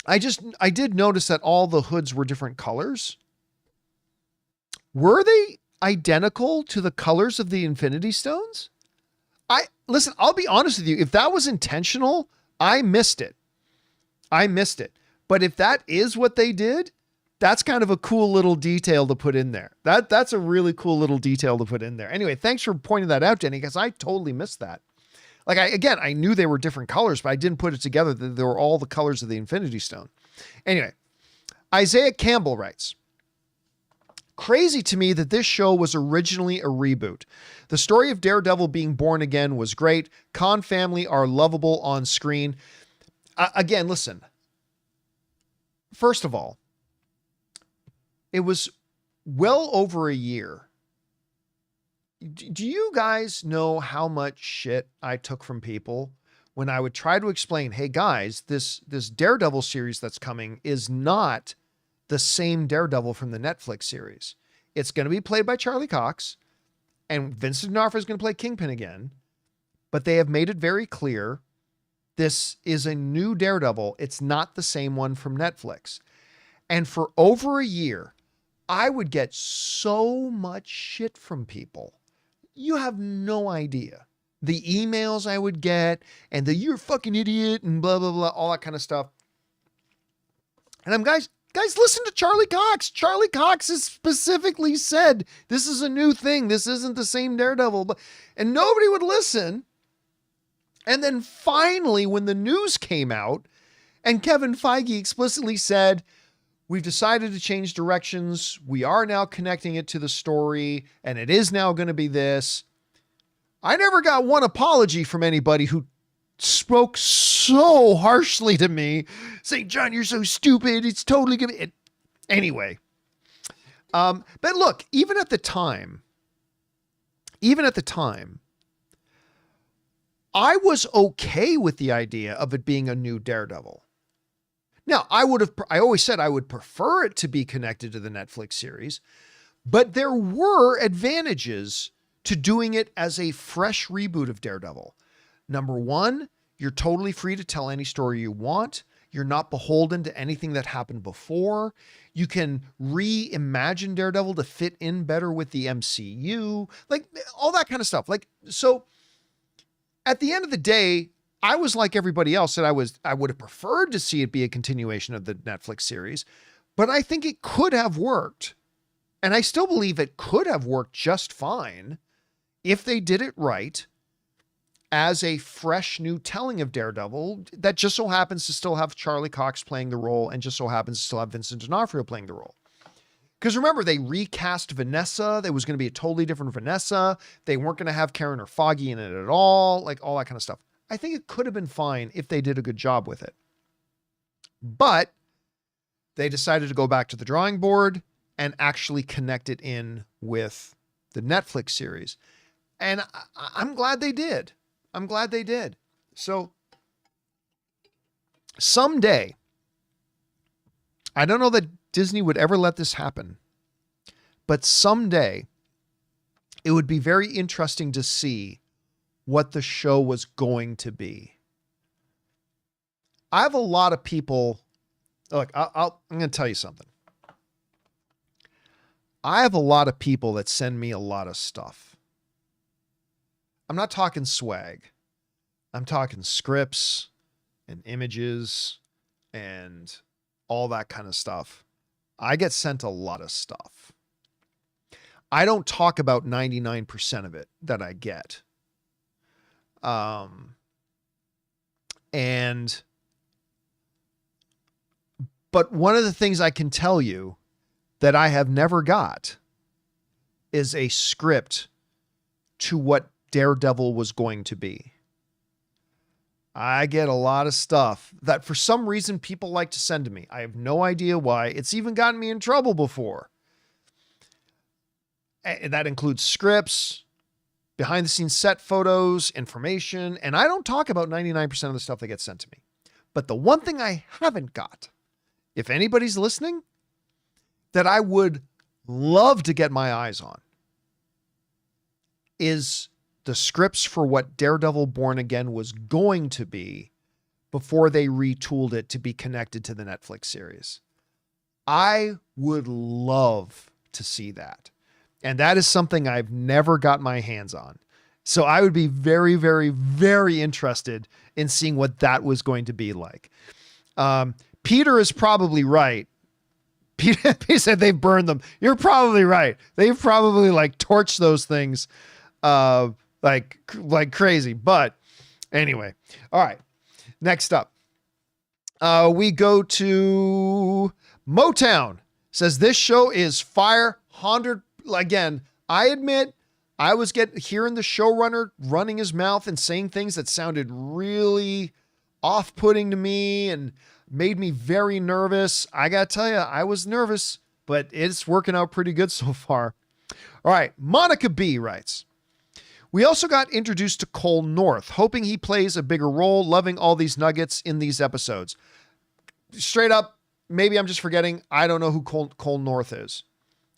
I did notice that all the hoods were different colors. Were they identical to the colors of the Infinity Stones? Listen, I'll be honest with you. If that was intentional, I missed it. But if that is what they did, that's kind of a cool little detail to put in there. That's a really cool little detail to put in there. Anyway, thanks for pointing that out, Jenny, because I totally missed that. Like, I knew they were different colors, but I didn't put it together that they were all the colors of the Infinity Stone. Anyway, Isaiah Campbell writes, crazy to me that this show was originally a reboot. The story of Daredevil being born again was great. Khan family are lovable on screen. Again, listen. First of all, it was well over a year. Do you guys know how much shit I took from people when I would try to explain, hey guys, this Daredevil series that's coming is not the same Daredevil from the Netflix series. It's going to be played by Charlie Cox, and Vincent D'Onofrio is going to play Kingpin again, but they have made it very clear this is a new Daredevil. It's not the same one from Netflix. And for over a year, I would get so much shit from people. You have no idea. The emails I would get and the you're a fucking idiot and blah, blah, blah, all that kind of stuff. And I'm guys, listen to Charlie Cox. Charlie Cox has specifically said, this is a new thing. This isn't the same Daredevil. And nobody would listen. And then finally, when the news came out and Kevin Feige explicitly said, we've decided to change directions. We are now connecting it to the story, and it is now going to be this. I never got one apology from anybody who spoke so harshly to me, saying, John, you're so stupid. It's totally going to... Anyway. But look, even at the time, I was okay with the idea of it being a new Daredevil. Now, I always said I would prefer it to be connected to the Netflix series, but there were advantages to doing it as a fresh reboot of Daredevil. Number one, you're totally free to tell any story you want. You're not beholden to anything that happened before. You can reimagine Daredevil to fit in better with the MCU, like all that kind of stuff. Like, so at the end of the day, I was like everybody else that I would have preferred to see it be a continuation of the Netflix series, but I think it could have worked. And I still believe it could have worked just fine if they did it right as a fresh new telling of Daredevil that just so happens to still have Charlie Cox playing the role and just so happens to still have Vincent D'Onofrio playing the role. Because remember, they recast Vanessa. There was going to be a totally different Vanessa. They weren't going to have Karen or Foggy in it at all, like all that kind of stuff. I think it could have been fine if they did a good job with it. But they decided to go back to the drawing board and actually connect it in with the Netflix series. And I'm glad they did. So someday, I don't know that Disney would ever let this happen, but someday it would be very interesting to see what the show was going to be. I have a lot of people. Look, I'm going to tell you something. I have a lot of people that send me a lot of stuff. I'm not talking swag. I'm talking scripts and images and all that kind of stuff. I get sent a lot of stuff. I don't talk about 99% of it that I get. But one of the things I can tell you that I have never got is a script to what Daredevil was going to be. I get a lot of stuff that for some reason people like to send to me. I have no idea why. It's even gotten me in trouble before. And that includes scripts, behind the scenes set photos, information, and I don't talk about 99% of the stuff that gets sent to me. But the one thing I haven't got, if anybody's listening, that I would love to get my eyes on is the scripts for what Daredevil Born Again was going to be before they retooled it to be connected to the Netflix series. I would love to see that. And that is something I've never got my hands on. So I would be very, very, very interested in seeing what that was going to be like. Peter is probably right. Peter said they burned them. You're probably right. They've probably like torched those things like crazy. But anyway, all right. Next up, we go to Motown. Says this show is fire. 100 again. I admit I was hearing the showrunner running his mouth and saying things that sounded really off-putting to me and made me very nervous. I got to tell you, I was nervous, but it's working out pretty good so far. All right. Monica B writes, we also got introduced to Cole North, hoping he plays a bigger role, loving all these nuggets in these episodes. Straight up, maybe I'm just forgetting. I don't know who Cole North is.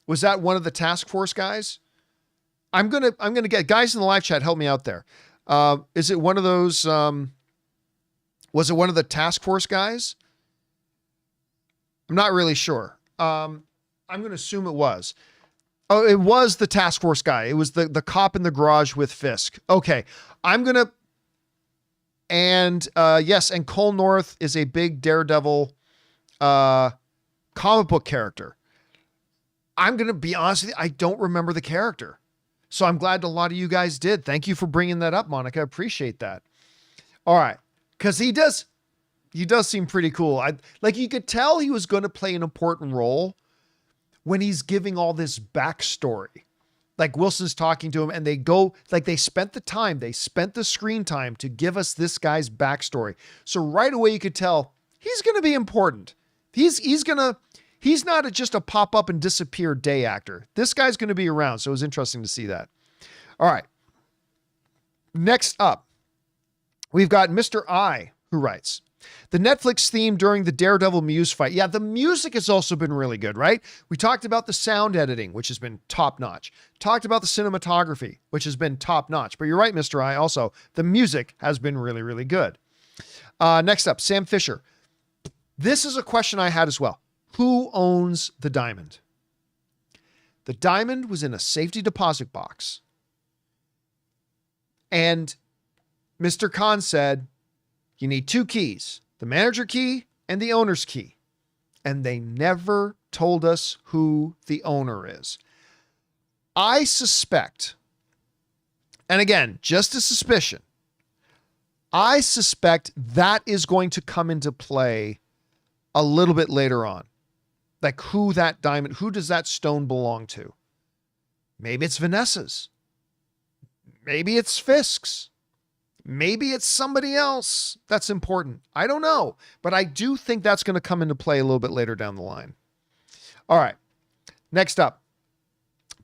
Was that one of the task force guys? I'm going to get guys in the live chat. Help me out there. Is it one of those, was it one of the task force guys? I'm not really sure. I'm going to assume it was. Oh, it was the task force guy. It was the cop in the garage with Fisk. Okay. Yes. And Cole North is a big Daredevil, comic book character. I'm going to be honest with you. I don't remember the character. So I'm glad a lot of you guys did. Thank you for bringing that up, Monica. I appreciate that. All right. Cause he does seem pretty cool. You could tell he was going to play an important role when he's giving all this backstory. Like Wilson's talking to him and they spent the screen time to give us this guy's backstory. So right away you could tell he's going to be important. He's not just a pop up and disappear day actor. This guy's going to be around. So it was interesting to see that. All right. Next up, we've got Mr. I, who writes, the Netflix theme during the Daredevil Muse fight. Yeah, the music has also been really good, right? We talked about the sound editing, which has been top notch. Talked about the cinematography, which has been top notch. But you're right, Mr. I, also, the music has been really, really good. Next up, Sam Fisher. This is a question I had as well. Who owns the diamond? The diamond was in a safety deposit box. And Mr. Khan said, you need two keys, the manager key and the owner's key. And they never told us who the owner is. I suspect, and again, just a suspicion, I suspect that is going to come into play a little bit later on. Like who does that stone belong to? Maybe it's Vanessa's. Maybe it's Fisk's. Maybe it's somebody else that's important. I don't know, but I do think that's going to come into play a little bit later down the line. All right. Next up,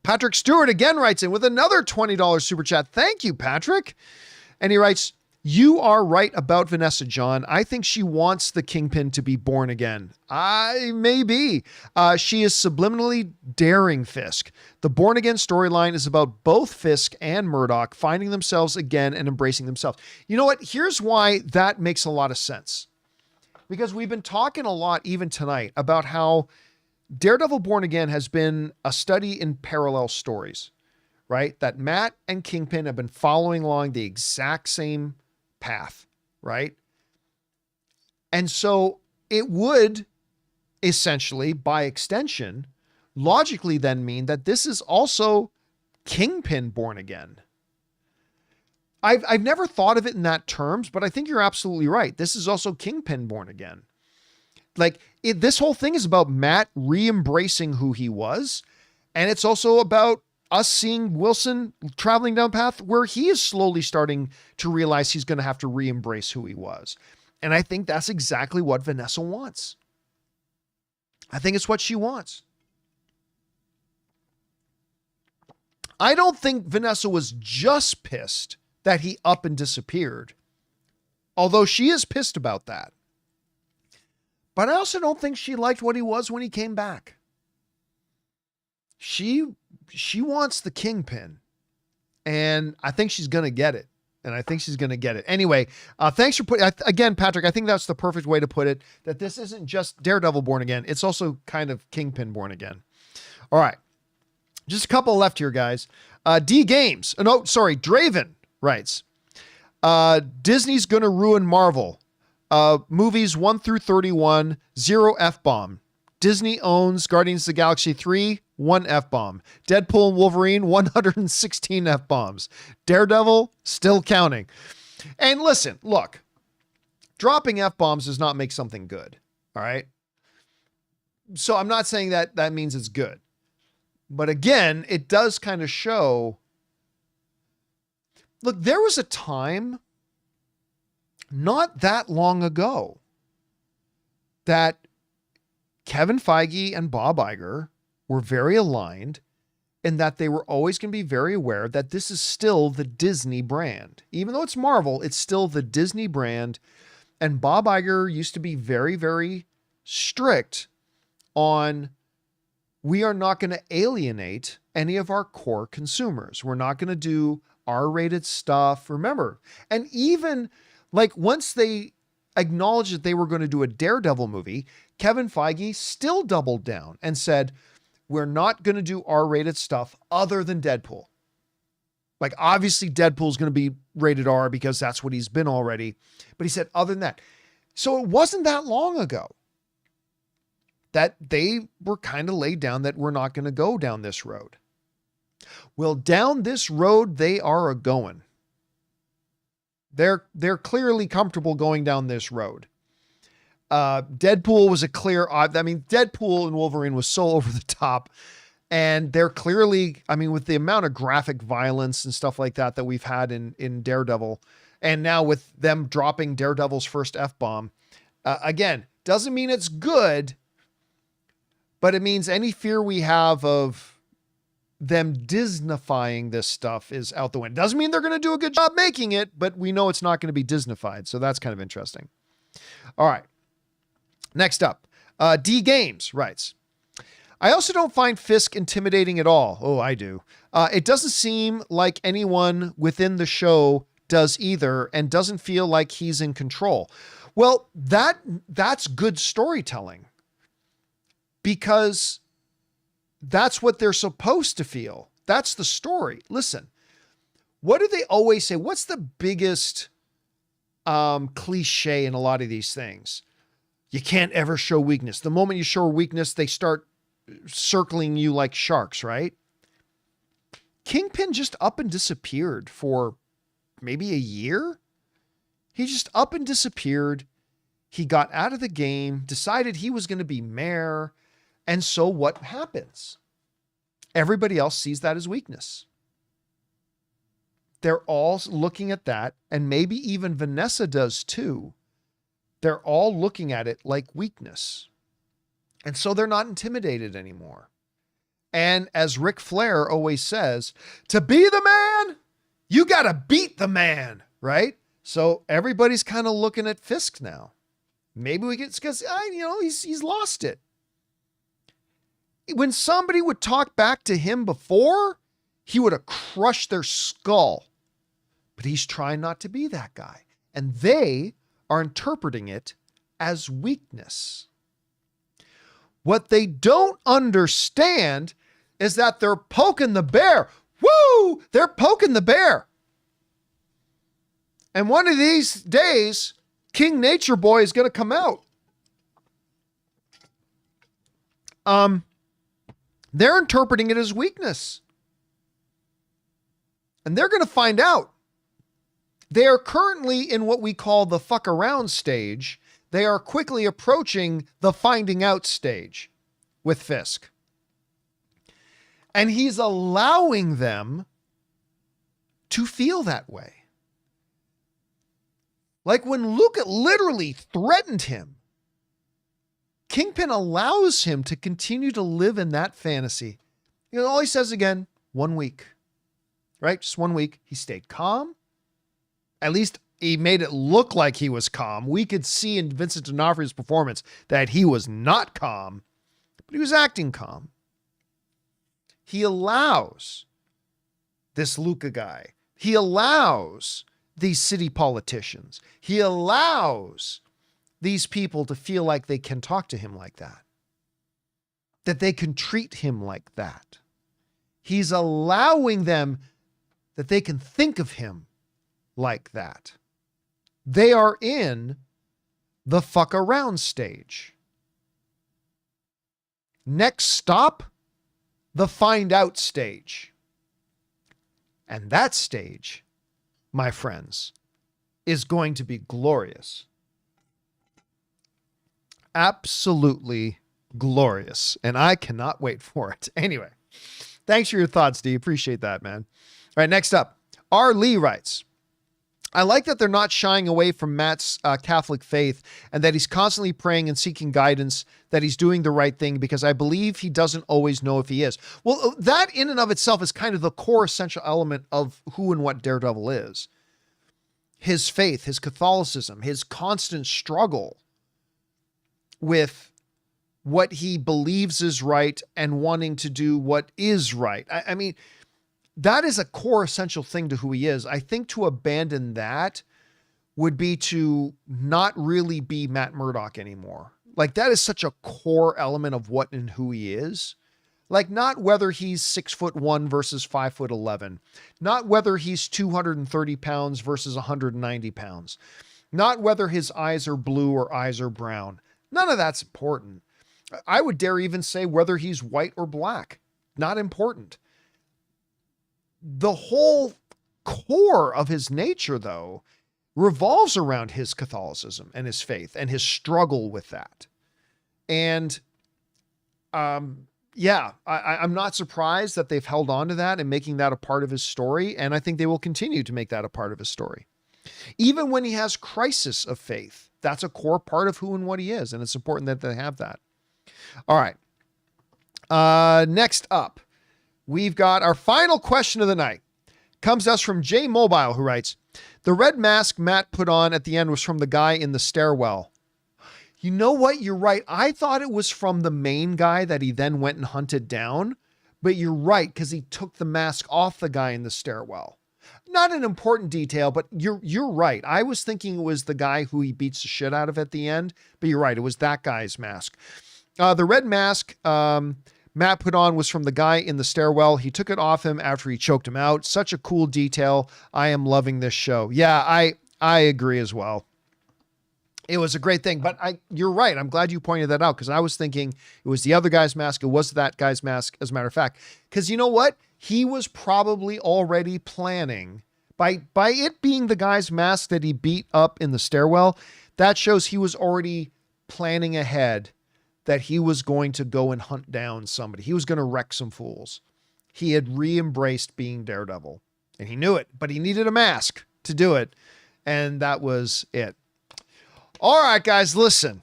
Patrick Stewart again writes in with another $20 super chat. Thank you, Patrick. And he writes, you are right about Vanessa, John. I think she wants the Kingpin to be born again. Maybe. She is subliminally daring Fisk. The born again storyline is about both Fisk and Murdoch finding themselves again and embracing themselves. You know what? Here's why that makes a lot of sense. Because we've been talking a lot even tonight about how Daredevil Born Again has been a study in parallel stories, right? That Matt and Kingpin have been following along the exact same path, right? And so it would essentially, by extension, logically then mean that this is also Kingpin Born Again. I've never thought of it in that terms, but I think you're absolutely right. This is also Kingpin Born Again. This whole thing is about Matt re-embracing who he was. And it's also about us seeing Wilson traveling down a path where he is slowly starting to realize he's going to have to re-embrace who he was. And I think that's exactly what Vanessa wants. I think it's what she wants. I don't think Vanessa was just pissed that he up and disappeared, although she is pissed about that. But I also don't think she liked what he was when he came back. She wants the Kingpin, and I think she's going to get it. Anyway, thanks for putting, again, Patrick, I think that's the perfect way to put it, that this isn't just Daredevil Born Again. It's also kind of Kingpin Born Again. All right. Just a couple left here, guys. D Games. No, sorry. Draven writes, Disney's going to ruin Marvel. Movies 1 through 31, 0 F-bomb. Disney owns Guardians of the Galaxy 3, 1 F-bomb. Deadpool and Wolverine, 116 F-bombs. Daredevil, still counting. And listen, look, dropping F-bombs does not make something good. All right. So I'm not saying that that means it's good. But again, it does kind of show. Look, there was a time not that long ago that Kevin Feige and Bob Iger were very aligned in that they were always going to be very aware that this is still the Disney brand. Even though it's Marvel, it's still the Disney brand. And Bob Iger used to be very, very strict on, we are not going to alienate any of our core consumers. We're not going to do R-rated stuff. Remember, and even like once they acknowledged that they were going to do a Daredevil movie, Kevin Feige still doubled down and said, we're not going to do R-rated stuff other than Deadpool. Like obviously Deadpool is going to be rated R because that's what he's been already. But he said, other than that. So it wasn't that long ago that they were kind of laid down that we're not going to go down this road. Well, down this road, they are a going. They're clearly comfortable going down this road. Deadpool was a clear, I mean, Deadpool and Wolverine was so over the top, and they're clearly, I mean, with the amount of graphic violence and stuff like that we've had in Daredevil, and now with them dropping Daredevil's first F-bomb, again, doesn't mean it's good, but it means any fear we have of them Disneyfying this stuff is out the window. Doesn't mean they're going to do a good job making it, but we know it's not going to be Disneyfied. So that's kind of interesting. All right. Next up, D Games writes, I also don't find Fisk intimidating at all. Oh, I do. It doesn't seem like anyone within the show does either, and doesn't feel like he's in control. Well, that's good storytelling, because that's what they're supposed to feel. That's the story. Listen, what do they always say? What's the biggest cliche in a lot of these things? You can't ever show weakness. The moment you show weakness, they start circling you like sharks, right? Kingpin just up and disappeared for maybe a year. He just up and disappeared. He got out of the game, decided he was going to be mayor. And so what happens? Everybody else sees that as weakness. They're all looking at that, and maybe even Vanessa does too. They're all looking at it like weakness. And so they're not intimidated anymore. And as Ric Flair always says, to be the man, you got to beat the man, right? So everybody's kind of looking at Fisk now. Maybe we get, because he's lost it. When somebody would talk back to him before, he would have crushed their skull. But he's trying not to be that guy. And they are interpreting it as weakness. What they don't understand is that they're poking the bear. Woo! They're poking the bear. And one of these days, King Nature Boy is going to come out. They're interpreting it as weakness. And they're going to find out. They are currently in what we call the fuck around stage. They are quickly approaching the finding out stage with Fisk. And he's allowing them to feel that way. Like when Luca literally threatened him, Kingpin allows him to continue to live in that fantasy. All he says again, 1 week, right? Just 1 week. He stayed calm. At least he made it look like he was calm. We could see in Vincent D'Onofrio's performance that he was not calm, but he was acting calm. He allows this Luca guy. He allows these city politicians. He allows these people to feel like they can talk to him like that they can treat him like that. He's allowing them that they can think of him like that. They are in the fuck around stage. Next stop, the find out stage. And that stage, my friends, is going to be glorious. Absolutely glorious. And I cannot wait for it. Anyway, thanks for your thoughts, D. Appreciate that, man. All right, next up, R. Lee writes, I like that they're not shying away from Matt's Catholic faith and that he's constantly praying and seeking guidance, that he's doing the right thing, because I believe he doesn't always know if he is. Well, that in and of itself is kind of the core essential element of who and what Daredevil is. His faith, his Catholicism, his constant struggle with what he believes is right and wanting to do what is right. I mean, that is a core essential thing to who he is. I think to abandon that would be to not really be Matt Murdock anymore. Like, that is such a core element of what and who he is. Like, not whether he's 6'1" versus 5'11", not whether he's 230 pounds versus 190 pounds, not whether his eyes are blue or eyes are brown. None of that's important. I would dare even say whether he's white or black. Not important. The whole core of his nature, though, revolves around his Catholicism and his faith and his struggle with that. And yeah, I'm not surprised that they've held on to that and making that a part of his story. And I think they will continue to make that a part of his story. Even when he has crisis of faith, that's a core part of who and what he is. And it's important that they have that. All right. Next up, we've got our final question of the night. Comes to us from Jay Mobile, who writes, the red mask Matt put on at the end was from the guy in the stairwell. You know what? You're right. I thought it was from the main guy that he then went and hunted down, but you're right, because he took the mask off the guy in the stairwell. Not an important detail, but you're right. I was thinking it was the guy who he beats the shit out of at the end, but you're right. It was that guy's mask. The red mask Matt put on was from the guy in the stairwell. He took it off him after he choked him out. Such a cool detail. I am loving this show. Yeah, I agree as well. It was a great thing, but you're right. I'm glad you pointed that out, because I was thinking it was the other guy's mask. It was that guy's mask, as a matter of fact, because you know what? He was probably already planning by it being the guy's mask that he beat up in the stairwell. That shows he was already planning ahead that he was going to go and hunt down somebody. He was going to wreck some fools. He had re-embraced being Daredevil, and he knew it, but he needed a mask to do it. And that was it. All right, guys, listen,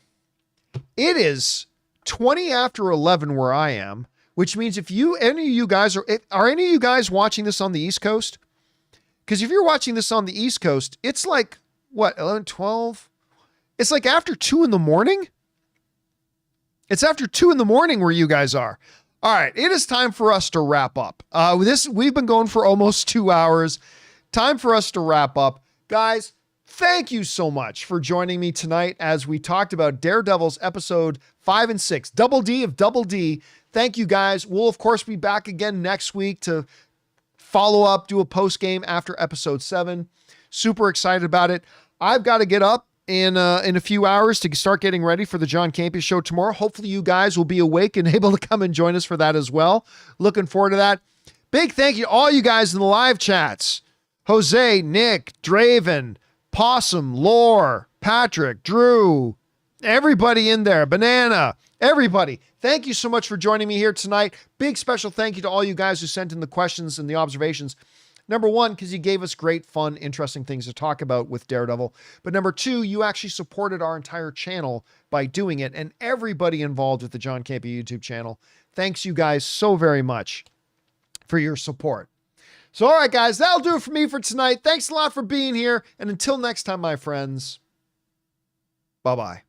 it is 20 after 11 where I am, which means if any of you guys are any of you guys watching this on the East Coast? Because if you're watching this on the East Coast, it's like, what, 11, 12? It's like after 2 in the morning. It's after 2 in the morning where you guys are. All right, it is time for us to wrap up. We've been going for almost 2 hours. Time for us to wrap up. Guys, thank you so much for joining me tonight as we talked about Daredevil's episode 5 and 6, Double D of Double D. Thank you, guys. We'll, of course, be back again next week to follow up, do a post game after episode 7. Super excited about it. I've got to get up in a few hours to start getting ready for the John Campea Show tomorrow. Hopefully you guys will be awake and able to come and join us for that as well. Looking forward to that. Big thank you to all you guys in the live chats. Jose, Nick, Draven, Possum, Lore, Patrick, Drew, everybody in there, Banana, everybody. Thank you so much for joining me here tonight. Big special thank you to all you guys who sent in the questions and the observations. Number 1, because you gave us great, fun, interesting things to talk about with Daredevil. But number 2, you actually supported our entire channel by doing it. And everybody involved with the John Campea YouTube channel, thanks you guys so very much for your support. So, all right, guys, that'll do it for me for tonight. Thanks a lot for being here. And until next time, my friends, bye-bye.